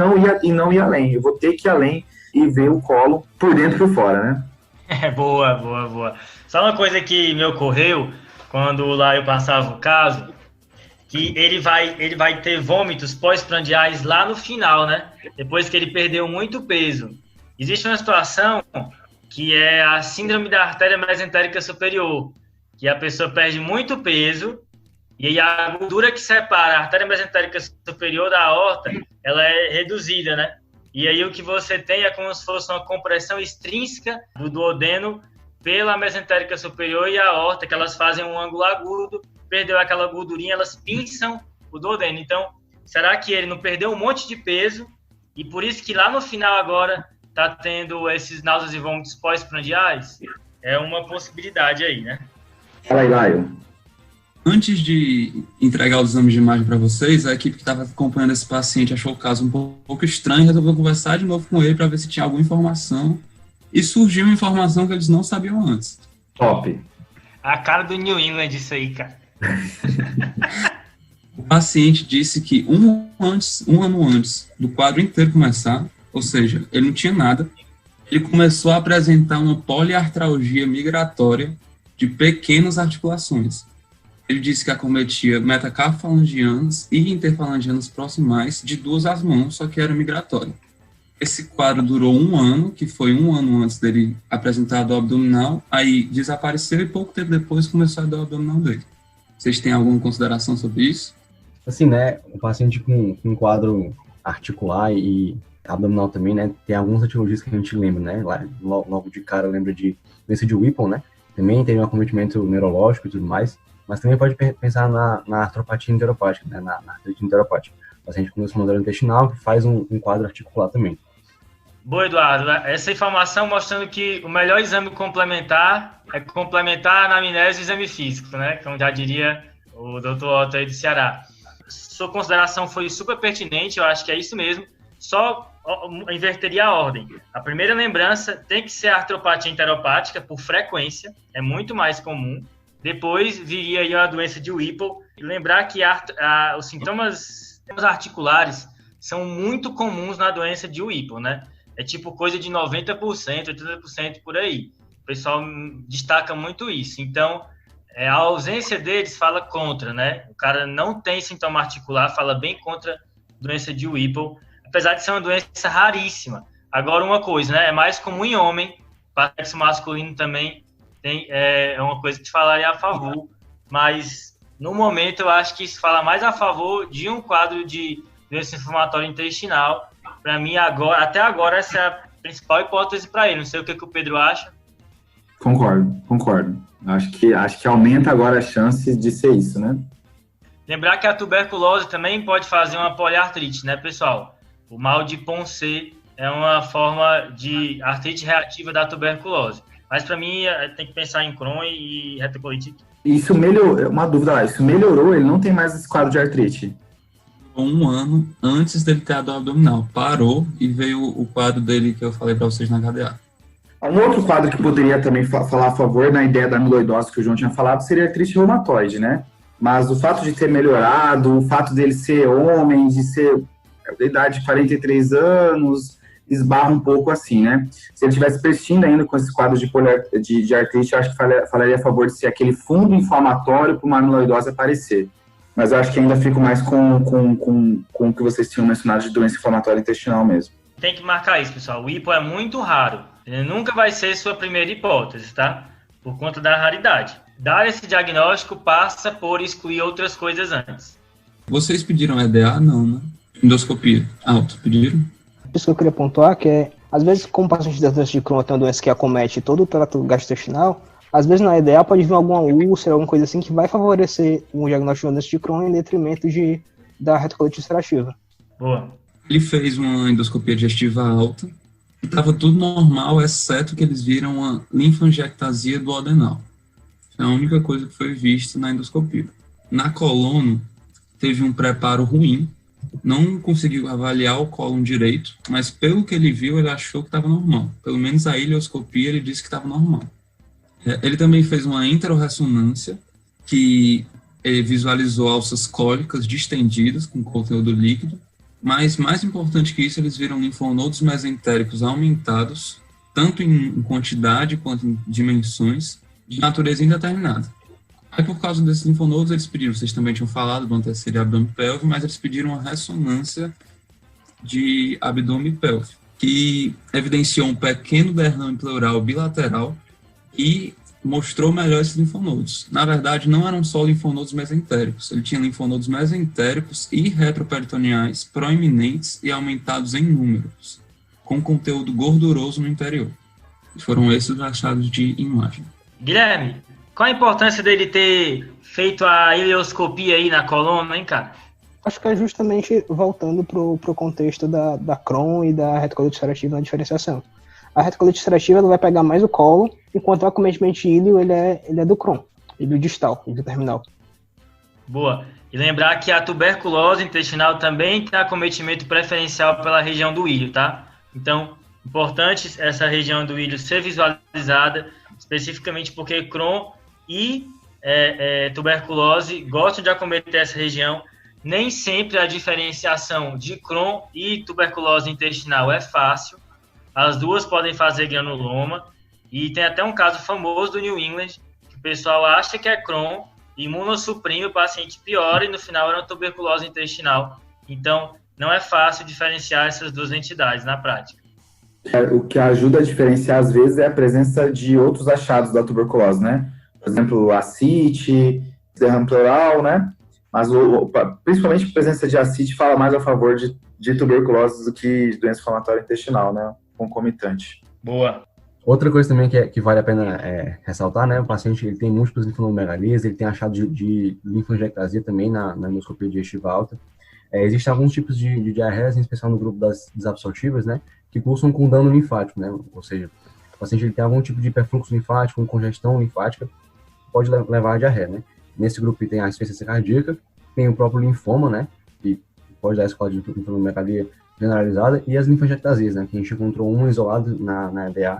[SPEAKER 3] não ir além. Eu vou ter que ir além e ver o colo por dentro e por fora, né?
[SPEAKER 2] Boa. Só uma coisa que me ocorreu quando lá eu passava o caso, que ele vai ter vômitos pós-prandiais lá no final, né? Depois que ele perdeu muito peso. Existe uma situação que é a síndrome da artéria mesentérica superior, que a pessoa perde muito peso e aí a gordura que separa a artéria mesentérica superior da aorta, ela é reduzida, né? E aí o que você tem é como se fosse uma compressão extrínseca do duodeno pela mesentérica superior e a aorta, que elas fazem um ângulo agudo, perdeu aquela gordurinha, elas pinçam o duodeno. Então, será que ele não perdeu um monte de peso e por isso que lá no final agora está tendo esses náuseas e vômitos pós-prandiais? É uma possibilidade aí, né?
[SPEAKER 3] Fala aí, Lion.
[SPEAKER 6] Antes de entregar os exames de imagem para vocês, a equipe que estava acompanhando esse paciente achou o caso um pouco estranho e resolveu conversar de novo com ele para ver se tinha alguma informação. E surgiu uma informação que eles não sabiam antes.
[SPEAKER 3] Top.
[SPEAKER 2] A cara do New England isso aí, cara.
[SPEAKER 6] O paciente disse que um ano antes do quadro inteiro começar, ou seja, ele não tinha nada, ele começou a apresentar uma poliartralgia migratória de pequenas articulações. Ele disse que acometia metacarfalangianas e interfalangianas proximais de 2 às mãos, só que era migratória. Esse quadro durou 1 ano, que foi 1 ano antes dele apresentar a dor abdominal, aí desapareceu e pouco tempo depois começou a dor abdominal dele. Vocês têm alguma consideração sobre isso?
[SPEAKER 4] Assim, né, o paciente com um quadro articular e abdominal também, né? Tem algumas etiologias que a gente lembra, né? Lá, logo de cara lembra de doença de Whipple, né? Também tem um acometimento neurológico e tudo mais, mas também pode pensar na artropatia enteropática, né? Na artrite enteropática. O paciente com doença inflamatória intestinal que faz um quadro articular também.
[SPEAKER 2] Boa, Eduardo. Essa informação mostrando que o melhor exame complementar é complementar a anamnese e o exame físico, né? Como já diria o Dr. Otto aí do Ceará. Sua consideração foi super pertinente, eu acho que é isso mesmo. Só inverteria a ordem. A primeira lembrança tem que ser a artropatia enteropática, por frequência, é muito mais comum. Depois viria aí a doença de Whipple. E lembrar que os sintomas articulares são muito comuns na doença de Whipple, né? É tipo coisa de 90%, 80% por aí. O pessoal destaca muito isso. Então, a ausência deles fala contra, né? O cara não tem sintoma articular, fala bem contra a doença de Whipple, apesar de ser uma doença raríssima. Agora, uma coisa, né? É mais comum em homem, para sexo masculino também é uma coisa que falaria a favor, mas no momento eu acho que isso fala mais a favor de um quadro de doença inflamatória intestinal. Para mim, até agora, essa é a principal hipótese para ele. Não sei o que o Pedro acha.
[SPEAKER 3] Concordo. Acho que aumenta agora a chance de ser isso, né?
[SPEAKER 2] Lembrar que a tuberculose também pode fazer uma poliartrite, né, pessoal? O mal de Ponce é uma forma de artrite reativa da tuberculose. Mas para mim, tem que pensar em Crohn e retocolite.
[SPEAKER 3] Isso melhorou, uma dúvida lá, isso melhorou? Ele não tem mais esse quadro de artrite?
[SPEAKER 6] 1 ano antes dele ter a dor abdominal. Parou e veio o quadro dele que eu falei para vocês na HDA.
[SPEAKER 3] Um outro quadro que poderia também falar a favor na ideia da amiloidose que o João tinha falado seria a artrite reumatoide, né? Mas o fato de ter melhorado, o fato dele ser homem, de ser da idade de 43 anos, esbarra um pouco assim, né? Se ele estivesse persistindo ainda com esse quadro de artrite, eu acho que falaria a favor de ser aquele fundo inflamatório para uma amiloidose aparecer. Mas eu acho que ainda fico mais com o que vocês tinham mencionado de doença inflamatória intestinal mesmo.
[SPEAKER 2] Tem que marcar isso, pessoal. O Whipple é muito raro. Ele nunca vai ser sua primeira hipótese, tá? Por conta da raridade. Dar esse diagnóstico passa por excluir outras coisas antes.
[SPEAKER 6] Vocês pediram EDA? Não, né? Endoscopia. Alto, pediram?
[SPEAKER 5] Isso que eu queria pontuar, que é, às vezes, como o paciente da doença de Crohn tem uma doença que acomete todo o trato gastrointestinal, às vezes na EDA pode vir alguma úlcera, alguma coisa assim, que vai favorecer um diagnóstico de doença de Crohn em detrimento da retocolite ulcerativa. Boa.
[SPEAKER 6] Ele fez uma endoscopia digestiva alta, e estava tudo normal, exceto que eles viram uma linfangiectasia do adenal. É a única coisa que foi vista na endoscopia. Na colono, teve um preparo ruim, não conseguiu avaliar o cólon direito, mas pelo que ele viu, ele achou que estava normal. Pelo menos a ileoscopia, ele disse que estava normal. Ele também fez uma enteroressonância, que visualizou alças cólicas distendidas com conteúdo líquido, mas mais importante que isso, eles viram linfonodos mesentéricos aumentados, tanto em quantidade quanto em dimensões, de natureza indeterminada. Aí, por causa desses linfonodos, eles pediram, vocês também tinham falado do antecessor abdômen pélvico, mas eles pediram uma ressonância de abdômen pélvico, que evidenciou um pequeno derrame pleural bilateral e mostrou melhor esses linfonodos. Na verdade, não eram só linfonodos mesentéricos, ele tinha linfonodos mesentéricos e retroperitoneais proeminentes e aumentados em números, com conteúdo gorduroso no interior. Foram esses os achados de imagem.
[SPEAKER 2] Guilherme, qual a importância dele ter feito a ileoscopia aí na coluna, hein, cara?
[SPEAKER 5] Acho que é justamente voltando pro contexto da Crohn e da retocolite ulcerativa na diferenciação. A retocolite ulcerativa ela vai pegar mais o colo, enquanto o acometimento íleo ele é do Crohn, íleo distal, íleo terminal.
[SPEAKER 2] Boa. E lembrar que a tuberculose intestinal também tem acometimento preferencial pela região do íleo, tá? Então, importante essa região do íleo ser visualizada, especificamente porque Crohn e tuberculose gostam de acometer essa região. Nem sempre a diferenciação de Crohn e tuberculose intestinal é fácil. As duas podem fazer granuloma. E tem até um caso famoso do New England, que o pessoal acha que é Crohn, imunossuprime, o paciente piora e no final era uma tuberculose intestinal. Então, não é fácil diferenciar essas duas entidades na prática.
[SPEAKER 3] O que ajuda a diferenciar, às vezes, é a presença de outros achados da tuberculose, né? Por exemplo, ascite, derrame pleural, né? mas principalmente a presença de ascite fala mais a favor de tuberculose do que de doença inflamatória intestinal, né? Concomitante.
[SPEAKER 2] Boa.
[SPEAKER 4] Outra coisa também que vale a pena ressaltar, né? O paciente ele tem múltiplas linfonomegalias, ele tem achado de linfangiectasia também na endoscopia digestiva alta. Existem alguns tipos de diarreias, em especial no grupo das desabsortivas, né? Que cursam com dano linfático, né? Ou seja, o paciente ele tem algum tipo de hiperfluxo linfático, com congestão linfática, pode levar a diarreia, né? Nesse grupo tem a insuficiência cardíaca, tem o próprio linfoma, né? Que pode dar esse quadro de linfonomegalia generalizada, e as linfangiectasias, né? Que a gente encontrou uma isolada na EDA.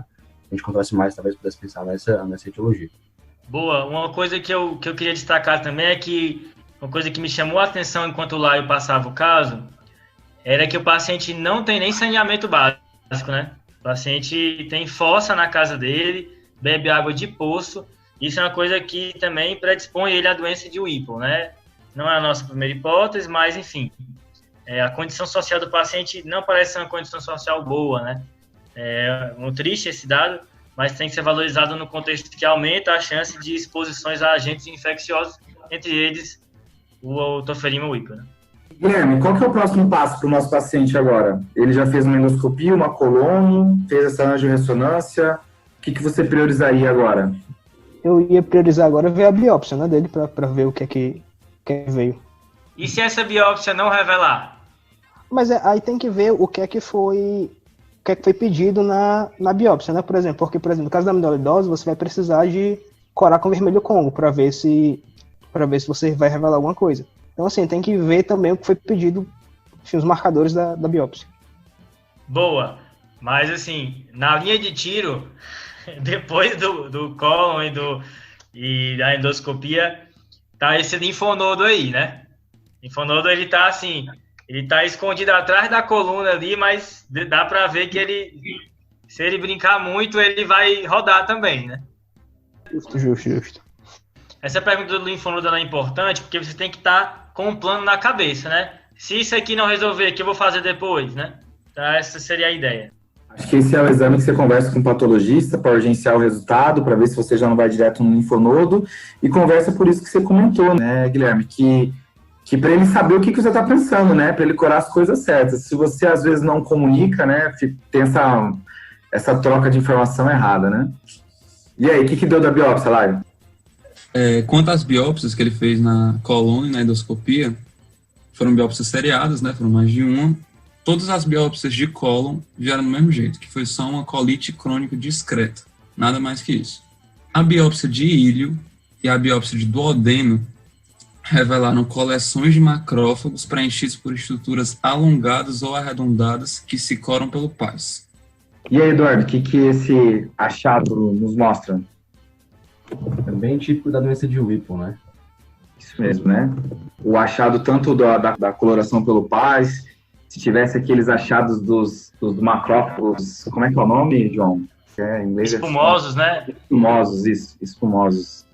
[SPEAKER 4] A gente contasse mais, talvez pudesse pensar nessa etiologia.
[SPEAKER 2] Boa. Uma coisa que eu queria destacar também é que uma coisa que me chamou a atenção enquanto o Laio passava o caso era que o paciente não tem nem saneamento básico, né? O paciente tem fossa na casa dele, bebe água de poço. Isso é uma coisa que também predispõe ele à doença de Whipple, né? Não é a nossa primeira hipótese, mas, enfim, a condição social do paciente não parece ser uma condição social boa, né? É muito triste esse dado, mas tem que ser valorizado no contexto que aumenta a chance de exposições a agentes infecciosos, entre eles o Tofferina Whipple, né?
[SPEAKER 3] Guilherme, qual que é o próximo passo para o nosso paciente agora? Ele já fez uma endoscopia, uma colônia, fez essa angiorressonância. O que você priorizaria agora?
[SPEAKER 5] Eu ia priorizar agora ver a biópsia, né, dele, para ver o que é que veio.
[SPEAKER 2] E se essa biópsia não revelar?
[SPEAKER 5] Mas aí tem que ver o que é que foi pedido na biópsia, né, por exemplo. Porque, por exemplo, no caso da amiloidose, você vai precisar de corar com vermelho Congo para ver se você vai revelar alguma coisa. Então, assim, tem que ver também o que foi pedido, enfim, os marcadores da biópsia.
[SPEAKER 2] Boa. Mas, assim, na linha de tiro, depois do cólon e da endoscopia, tá esse linfonodo aí, né? Linfonodo, ele tá assim, ele tá escondido atrás da coluna ali, mas dá para ver que se ele brincar muito, ele vai rodar também, né?
[SPEAKER 5] Justo. Essa
[SPEAKER 2] pergunta do linfonodo é importante, porque você tem que estar com um plano na cabeça, né? Se isso aqui não resolver, o que eu vou fazer depois, né? Então, essa seria a ideia.
[SPEAKER 3] Acho que esse é o exame que você conversa com o patologista para urgenciar o resultado, para ver se você já não vai direto no linfonodo, e conversa por isso que você comentou, né, Guilherme, que para ele saber o que você está pensando, né, para ele curar as coisas certas. Se você, às vezes, não comunica, né, tem essa troca de informação errada, né? E aí, o que deu da biópsia, Laio?
[SPEAKER 6] Quanto às biópsias que ele fez na coluna e na endoscopia, foram biópsias seriadas, né, foram mais de uma. Todas as biópsias de cólon vieram do mesmo jeito, que foi só uma colite crônica discreta, nada mais que isso. A biópsia de íleo e a biópsia de duodeno revelaram coleções de macrófagos preenchidos por estruturas alongadas ou arredondadas que se coram pelo pás.
[SPEAKER 3] E aí, Eduardo, o que esse achado nos mostra?
[SPEAKER 4] É bem típico da doença de Whipple, né?
[SPEAKER 3] Isso mesmo, né? O achado tanto da coloração pelo pás, se tivesse aqueles achados dos macrófagos, como é que é o nome, João? Em inglês
[SPEAKER 2] espumosos, né?
[SPEAKER 3] Espumosos.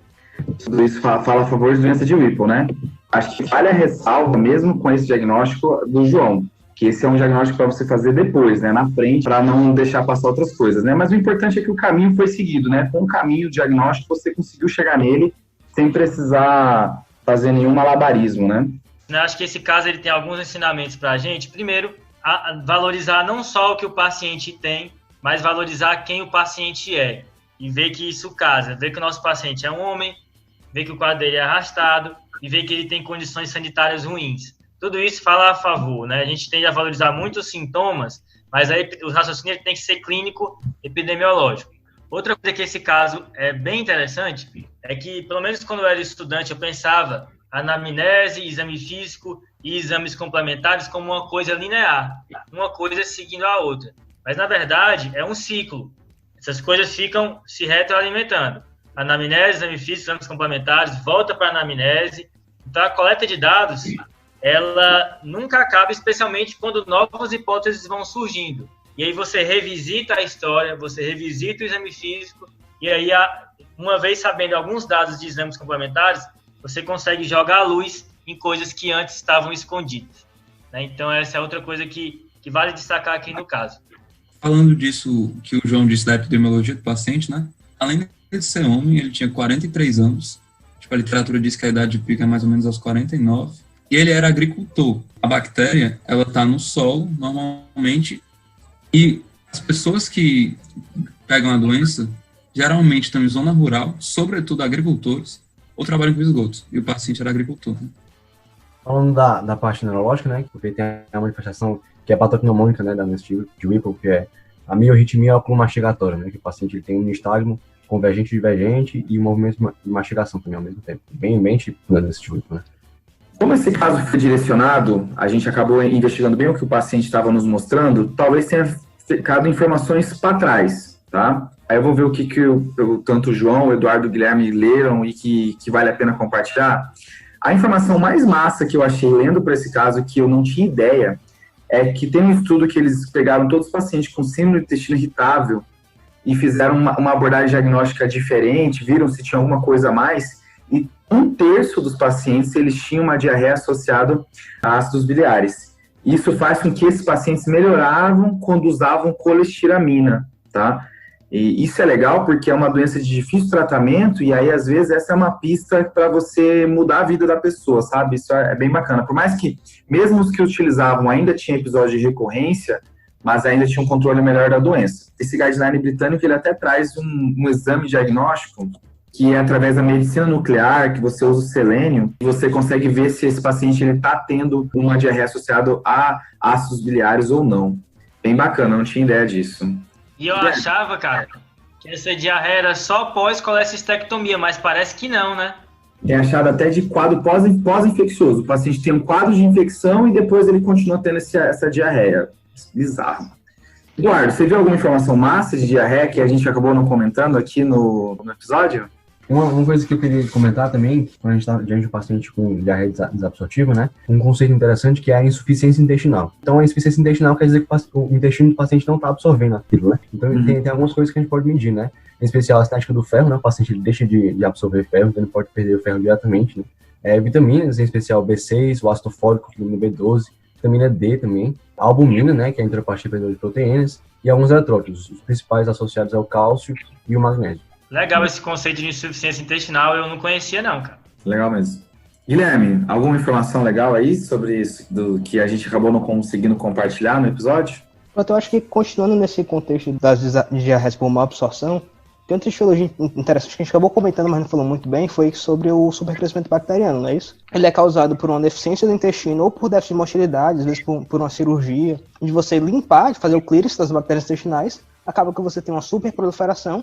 [SPEAKER 3] Tudo isso fala a favor de doença de Whipple, né? Acho que vale a ressalva, mesmo com esse diagnóstico do João, que esse é um diagnóstico para você fazer depois, né, na frente, para não deixar passar outras coisas, né? Mas o importante é que o caminho foi seguido, né? Com o caminho diagnóstico, você conseguiu chegar nele sem precisar fazer nenhum malabarismo, né?
[SPEAKER 2] Eu acho que esse caso ele tem alguns ensinamentos para a gente. Primeiro, valorizar não só o que o paciente tem, mas valorizar quem o paciente é. E ver que isso casa, ver que o nosso paciente é um homem, ver que o quadro dele é arrastado e ver que ele tem condições sanitárias ruins. Tudo isso fala a favor, né? A gente tende a valorizar muito os sintomas, mas aí o raciocínio tem que ser clínico, epidemiológico. Outra coisa que esse caso é bem interessante é que, pelo menos quando eu era estudante, eu pensava anamnese, exame físico e exames complementares como uma coisa linear, uma coisa seguindo a outra. Mas, na verdade, é um ciclo. Essas coisas ficam se retroalimentando. Anamnese, exame físico, exames complementares, volta para a anamnese. Então, a coleta de dados, ela nunca acaba, especialmente quando novas hipóteses vão surgindo. E aí você revisita a história, você revisita o exame físico, e aí, uma vez sabendo alguns dados de exames complementares, você consegue jogar a luz em coisas que antes estavam escondidas, né? Então, essa é outra coisa que vale destacar aqui no caso.
[SPEAKER 6] Falando disso que o João disse da epidemiologia do paciente, né? Além de ser homem, ele tinha 43 anos, Tipo, a literatura diz que a idade de pico é mais ou menos aos 49. E ele era agricultor. A bactéria, ela está no solo, normalmente, e as pessoas que pegam a doença, geralmente estão em zona rural, sobretudo agricultores, ou trabalham com esgotos. E o paciente era agricultor. Né?
[SPEAKER 4] Falando da parte neurológica, né, porque tem a manifestação que é patognomônica, né, da doença de Whipple, que é a miorritmia oculomastigatória, né, que o paciente ele tem um nistagmo convergente e divergente e um movimento de mastigação também ao mesmo tempo. Bem típico da doença de Whipple, né.
[SPEAKER 3] Como esse caso foi direcionado, a gente acabou investigando bem o que o paciente estava nos mostrando, talvez tenha ficado informações para trás, tá? Aí eu vou ver o que tanto o João, o Eduardo e o Guilherme leram e que vale a pena compartilhar. A informação mais massa que eu achei lendo para esse caso, que eu não tinha ideia, é que tem um estudo que eles pegaram todos os pacientes com síndrome do intestino irritável e fizeram uma abordagem diagnóstica diferente, viram se tinha alguma coisa a mais, e 1/3 dos pacientes eles tinham uma diarreia associada a ácidos biliares. Isso faz com que esses pacientes melhoravam quando usavam colestiramina, tá? E isso é legal porque é uma doença de difícil tratamento e aí, às vezes, essa é uma pista para você mudar a vida da pessoa, sabe? Isso é bem bacana. Por mais que, mesmo os que utilizavam ainda tinham episódio de recorrência, mas ainda tinha um controle melhor da doença. Esse guideline britânico, ele até traz um exame diagnóstico que é através da medicina nuclear, que você usa o selênio, e você consegue ver se esse paciente está tendo uma diarreia associada a ácidos biliares ou não. Bem bacana, não tinha ideia disso.
[SPEAKER 2] E eu achava, cara, que essa diarreia era só pós-colecistectomia, mas parece que não, né?
[SPEAKER 3] Tem achado até de quadro pós-infeccioso. O paciente tem um quadro de infecção e depois ele continua tendo essa diarreia. Bizarro. Eduardo, você viu alguma informação massa de diarreia que a gente acabou não comentando aqui no episódio?
[SPEAKER 4] Uma coisa que eu queria comentar também, quando a gente está diante de um paciente com diarreia desabsortiva, né? Um conceito interessante que é a insuficiência intestinal. Então, a insuficiência intestinal quer dizer que o intestino do paciente não está absorvendo aquilo, né? Então, tem algumas coisas que a gente pode medir, né? Em especial a cinética do ferro, né? O paciente ele deixa de absorver ferro, então ele pode perder o ferro diretamente, né? Vitaminas, em especial B6, o ácido fólico, vitamina B12, vitamina D também, a albumina, né? Que é a enteropatia de proteínas, e alguns eletrólitos. Os principais associados é o cálcio e o magnésio.
[SPEAKER 2] Legal esse conceito de insuficiência intestinal, eu não conhecia não, cara.
[SPEAKER 3] Legal mesmo. Guilherme, alguma informação legal aí sobre isso do que a gente acabou não conseguindo compartilhar no episódio?
[SPEAKER 5] Eu acho que, continuando nesse contexto das diarreias por má absorção, tem outra etiologia interessante que a gente acabou comentando, mas não falou muito bem, foi sobre o supercrescimento bacteriano, não é isso? Ele é causado por uma deficiência do intestino ou por déficit de motilidade, às vezes por uma cirurgia, de você limpar, de fazer o clearance das bactérias intestinais, acaba que você tem uma superproliferação.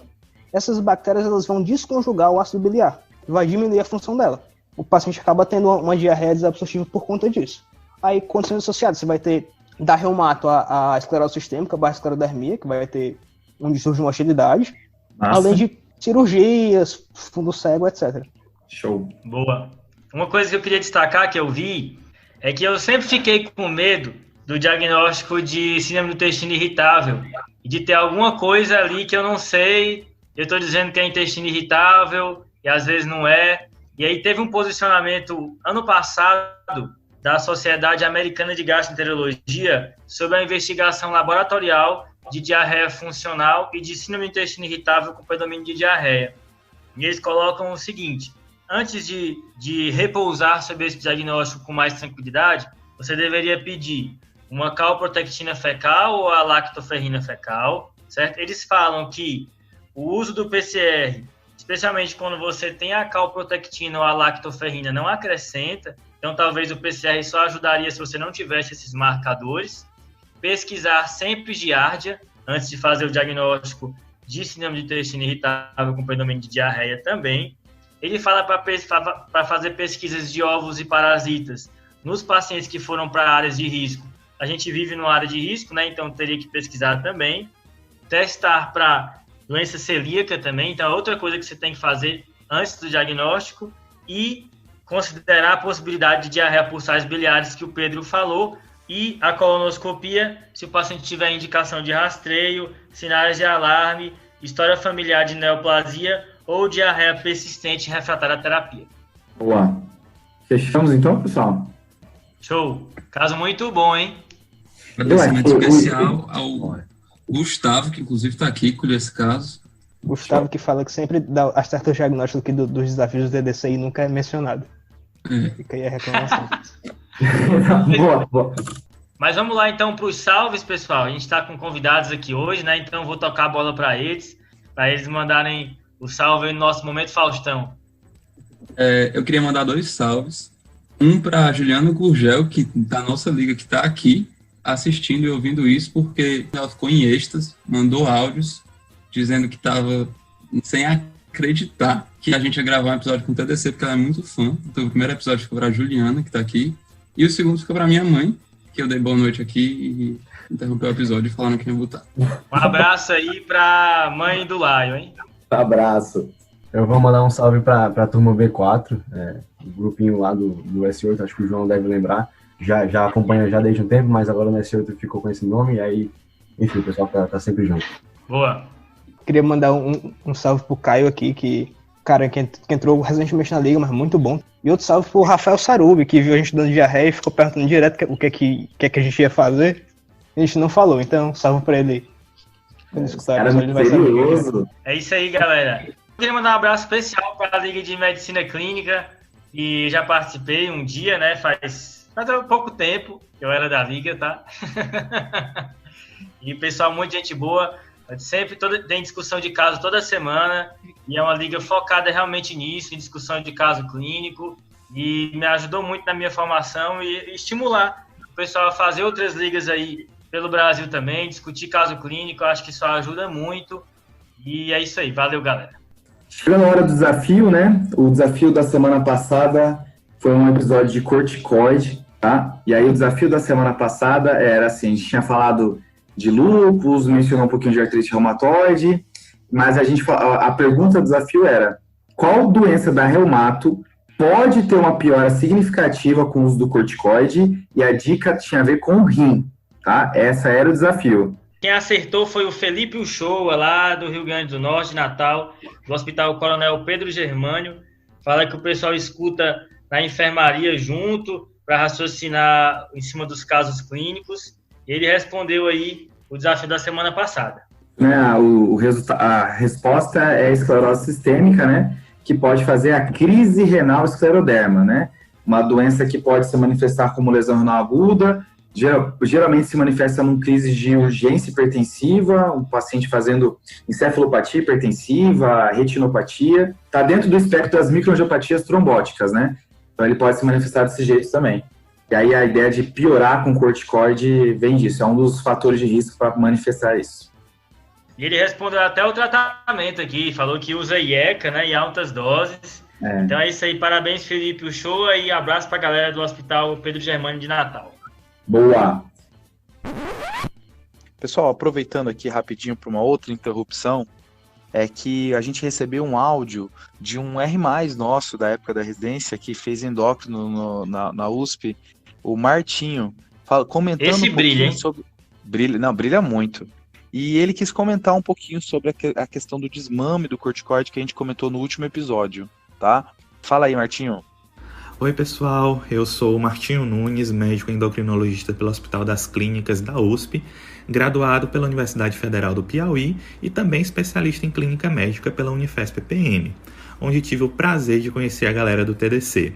[SPEAKER 5] Essas bactérias elas vão desconjugar o ácido biliar, vai diminuir a função dela. O paciente acaba tendo uma diarreia desabsortiva por conta disso. Aí, condições associadas, você vai ter da reumato a esclerose sistêmica, barra esclerodermia, que vai ter um distúrbio de motilidade, além de cirurgias, fundo cego, etc.
[SPEAKER 3] Show.
[SPEAKER 2] Boa. Uma coisa que eu queria destacar, que eu vi, é que eu sempre fiquei com medo do diagnóstico de síndrome do intestino irritável, e de ter alguma coisa ali que eu não sei. Eu estou dizendo que é intestino irritável e às vezes não é. E aí teve um posicionamento ano passado da Sociedade Americana de Gastroenterologia sobre a investigação laboratorial de diarreia funcional e de síndrome do intestino irritável com predomínio de diarreia. E eles colocam o seguinte: antes de repousar sobre esse diagnóstico com mais tranquilidade, você deveria pedir uma calprotectina fecal ou a lactoferrina fecal, certo? Eles falam que o uso do PCR, especialmente quando você tem a calprotectina ou a lactoferrina, não acrescenta. Então, talvez o PCR só ajudaria se você não tivesse esses marcadores. Pesquisar sempre giardia, antes de fazer o diagnóstico de síndrome de intestino irritável com predomínio de diarreia também. Ele fala para fazer pesquisas de ovos e parasitas nos pacientes que foram para áreas de risco. A gente vive numa área de risco, né? Então teria que pesquisar também. Testar para doença celíaca também, então é outra coisa que você tem que fazer antes do diagnóstico, e considerar a possibilidade de diarreia por sais biliares que o Pedro falou, e a colonoscopia, se o paciente tiver indicação de rastreio, sinais de alarme, história familiar de neoplasia ou diarreia persistente refratária à terapia.
[SPEAKER 3] Boa. Fechamos então, pessoal?
[SPEAKER 2] Show. Caso muito bom, hein?
[SPEAKER 6] Agradecimento especial ao Gustavo, que inclusive está aqui, colheu esse caso.
[SPEAKER 5] Gustavo que fala que sempre dá acerta o diagnóstico aqui dos desafios do TDC e nunca é mencionado. Fica aí a reclamação.
[SPEAKER 3] Boa.
[SPEAKER 2] Mas vamos lá então para os salves, pessoal. A gente está com convidados aqui hoje, né? Então eu vou tocar a bola para eles mandarem o salve aí no nosso Momento Faustão.
[SPEAKER 6] Eu queria mandar 2 salves. Um para a Juliana Gurgel, que da nossa liga, que está aqui assistindo e ouvindo isso, porque ela ficou em êxtase, mandou áudios dizendo que estava sem acreditar que a gente ia gravar um episódio com o TDC, porque ela é muito fã. Então o primeiro episódio ficou para a Juliana, que está aqui, e o segundo ficou para minha mãe, que eu dei boa noite aqui e interrompeu o episódio falando que ia botar.
[SPEAKER 2] Um abraço aí pra mãe do Laio, hein?
[SPEAKER 3] Abraço.
[SPEAKER 4] Eu vou mandar um salve para a turma B4, o grupinho lá do S8, acho que o João deve lembrar. Já acompanha já desde um tempo, mas agora no S8 ficou com esse nome, e aí, enfim, o pessoal tá sempre junto.
[SPEAKER 2] Boa.
[SPEAKER 5] Queria mandar um salve pro Caio aqui, que entrou recentemente na liga, mas muito bom. E outro salve pro Rafael Sarubi, que viu a gente dando diarreia e ficou perguntando direto o que a gente ia fazer. A gente não falou, então salve pra ele. Quando escutar, ele vai saber.
[SPEAKER 2] É isso aí, galera. Eu queria mandar um abraço especial para a Liga de Medicina Clínica, e já participei um dia, né? Faz pouco tempo que eu era da Liga, tá? E pessoal, muita gente boa. Sempre tem discussão de caso toda semana, e é uma liga focada realmente nisso, em discussão de caso clínico, e me ajudou muito na minha formação e estimular o pessoal a fazer outras ligas aí pelo Brasil também, discutir caso clínico. Eu acho que isso ajuda muito, e é isso aí. Valeu, galera.
[SPEAKER 3] Chegando a hora do desafio, né? O desafio da semana passada foi um episódio de corticoide, tá? E aí o desafio da semana passada era assim, a gente tinha falado de lúpus, mencionou um pouquinho de artrite reumatoide, mas a pergunta do desafio era: qual doença da reumato pode ter uma piora significativa com o uso do corticoide? E a dica tinha a ver com o rim, tá? Essa era o desafio.
[SPEAKER 2] Quem acertou foi o Felipe Uchoa, lá do Rio Grande do Norte, Natal, do Hospital Coronel Pedro Germânio. Fala que o pessoal escuta na enfermaria junto para raciocinar em cima dos casos clínicos. Ele respondeu aí o desafio da semana passada.
[SPEAKER 3] A resposta é a esclerose sistêmica, né? Que pode fazer a crise renal escleroderma, né? Uma doença que pode se manifestar como lesão renal aguda, geralmente se manifesta numa crise de urgência hipertensiva, um paciente fazendo encefalopatia hipertensiva, retinopatia. Está dentro do espectro das microangiopatias trombóticas, né? Então ele pode se manifestar desse jeito também. E aí a ideia de piorar com corticoide vem disso, é um dos fatores de risco para manifestar isso.
[SPEAKER 2] E ele respondeu até o tratamento aqui, falou que usa IECA, né, em altas doses. Então é isso aí, parabéns Felipe Uchoa, e abraço para a galera do Hospital Pedro Germânio de Natal.
[SPEAKER 3] Boa!
[SPEAKER 1] Pessoal, aproveitando aqui rapidinho para uma outra interrupção, é que a gente recebeu um áudio de um R+, nosso, da época da residência, que fez endócrino na USP, o Martinho, comentando
[SPEAKER 2] esse
[SPEAKER 1] um
[SPEAKER 2] brilha, hein?
[SPEAKER 1] sobre... Brilha muito. E ele quis comentar um pouquinho sobre a questão do desmame do corticoide que a gente comentou no último episódio, tá? Fala aí, Martinho.
[SPEAKER 7] Oi pessoal, eu sou o Martinho Nunes, médico endocrinologista pelo Hospital das Clínicas da USP, graduado pela Universidade Federal do Piauí e também especialista em clínica médica pela Unifesp-PM, onde tive o prazer de conhecer a galera do TDC.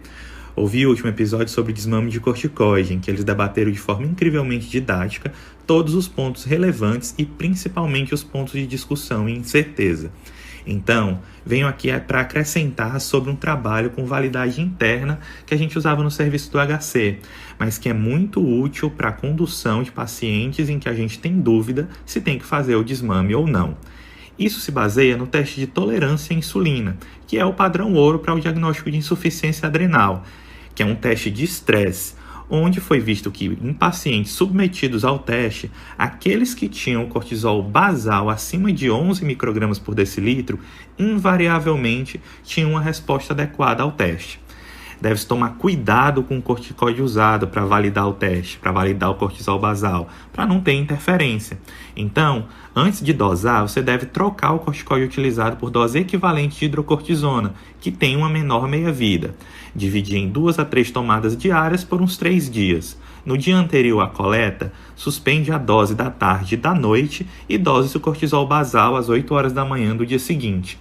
[SPEAKER 7] Ouvi o último episódio sobre desmame de corticoide, em que eles debateram de forma incrivelmente didática todos os pontos relevantes e principalmente os pontos de discussão e incerteza. Então, venho aqui para acrescentar sobre um trabalho com validade interna que a gente usava no serviço do HC, mas que é muito útil para a condução de pacientes em que a gente tem dúvida se tem que fazer o desmame ou não. Isso se baseia no teste de tolerância à insulina, que é o padrão ouro para o diagnóstico de insuficiência adrenal, que é um teste de estresse, onde foi visto que em pacientes submetidos ao teste, aqueles que tinham cortisol basal acima de 11 microgramas por decilitro, invariavelmente tinham uma resposta adequada ao teste. Deve-se tomar cuidado com o corticoide usado para validar o teste, para validar o cortisol basal, para não ter interferência. Então, antes de dosar, você deve trocar o corticoide utilizado por dose equivalente de hidrocortisona, que tem uma menor meia-vida. Dividir em 2 a 3 tomadas diárias por uns 3 dias. No dia anterior à coleta, suspende a dose da tarde e da noite e dose o cortisol basal às 8 horas da manhã do dia seguinte.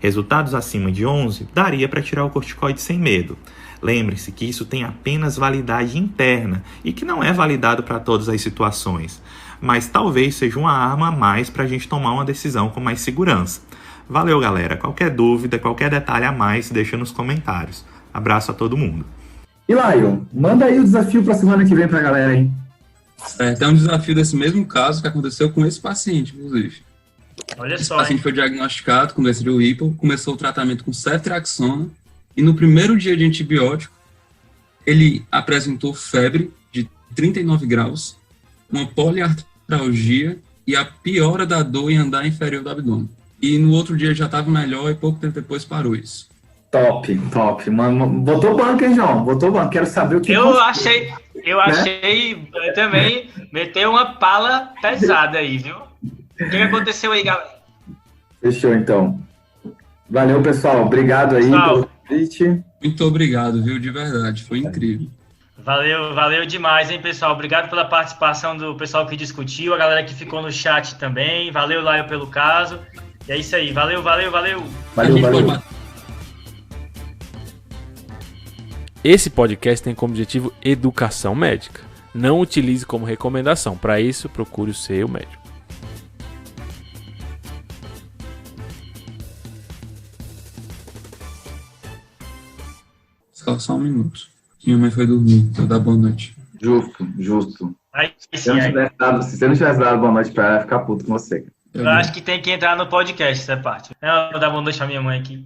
[SPEAKER 7] Resultados acima de 11, daria para tirar o corticoide sem medo. Lembre-se que isso tem apenas validade interna e que não é validado para todas as situações, mas talvez seja uma arma a mais para a gente tomar uma decisão com mais segurança. Valeu, galera. Qualquer dúvida, qualquer detalhe a mais, deixa nos comentários. Abraço a todo mundo.
[SPEAKER 3] E Lion, manda aí o desafio para a semana que vem para a galera aí.
[SPEAKER 6] Certo, é um desafio desse mesmo caso que aconteceu com esse paciente, inclusive.
[SPEAKER 2] Olha
[SPEAKER 6] Esse
[SPEAKER 2] só,
[SPEAKER 6] paciente foi diagnosticado com doença de Whipple, começou o tratamento com ceftriaxona e no primeiro dia de antibiótico ele apresentou febre de 39 graus, uma poliartralgia e a piora da dor em andar inferior do abdômen. E no outro dia já estava melhor e pouco tempo depois parou isso.
[SPEAKER 3] Top. Mano, botou banco, hein, João? Botou banco. Quero saber o que...
[SPEAKER 2] eu achei também meteu uma pala pesada aí, viu? O que aconteceu aí, galera?
[SPEAKER 3] Fechou, então. Valeu, pessoal. Obrigado aí pelo convite.
[SPEAKER 6] Muito obrigado, viu? De verdade. Foi incrível.
[SPEAKER 2] Valeu demais, hein, pessoal? Obrigado pela participação do pessoal que discutiu, a galera que ficou no chat também. Valeu, Laio, pelo caso. E é isso aí. Valeu.
[SPEAKER 3] Valeu.
[SPEAKER 8] Esse podcast tem como objetivo educação médica. Não utilize como recomendação. Para isso, procure o seu médico.
[SPEAKER 6] Só um minuto. Minha mãe foi dormir. Eu dar boa noite.
[SPEAKER 3] Justo.
[SPEAKER 2] Aí,
[SPEAKER 3] Se você não tivesse dado boa noite pra ela, ia ficar puto com você.
[SPEAKER 2] Eu acho que tem que entrar no podcast, essa parte. Eu vou dar boa noite pra minha mãe aqui.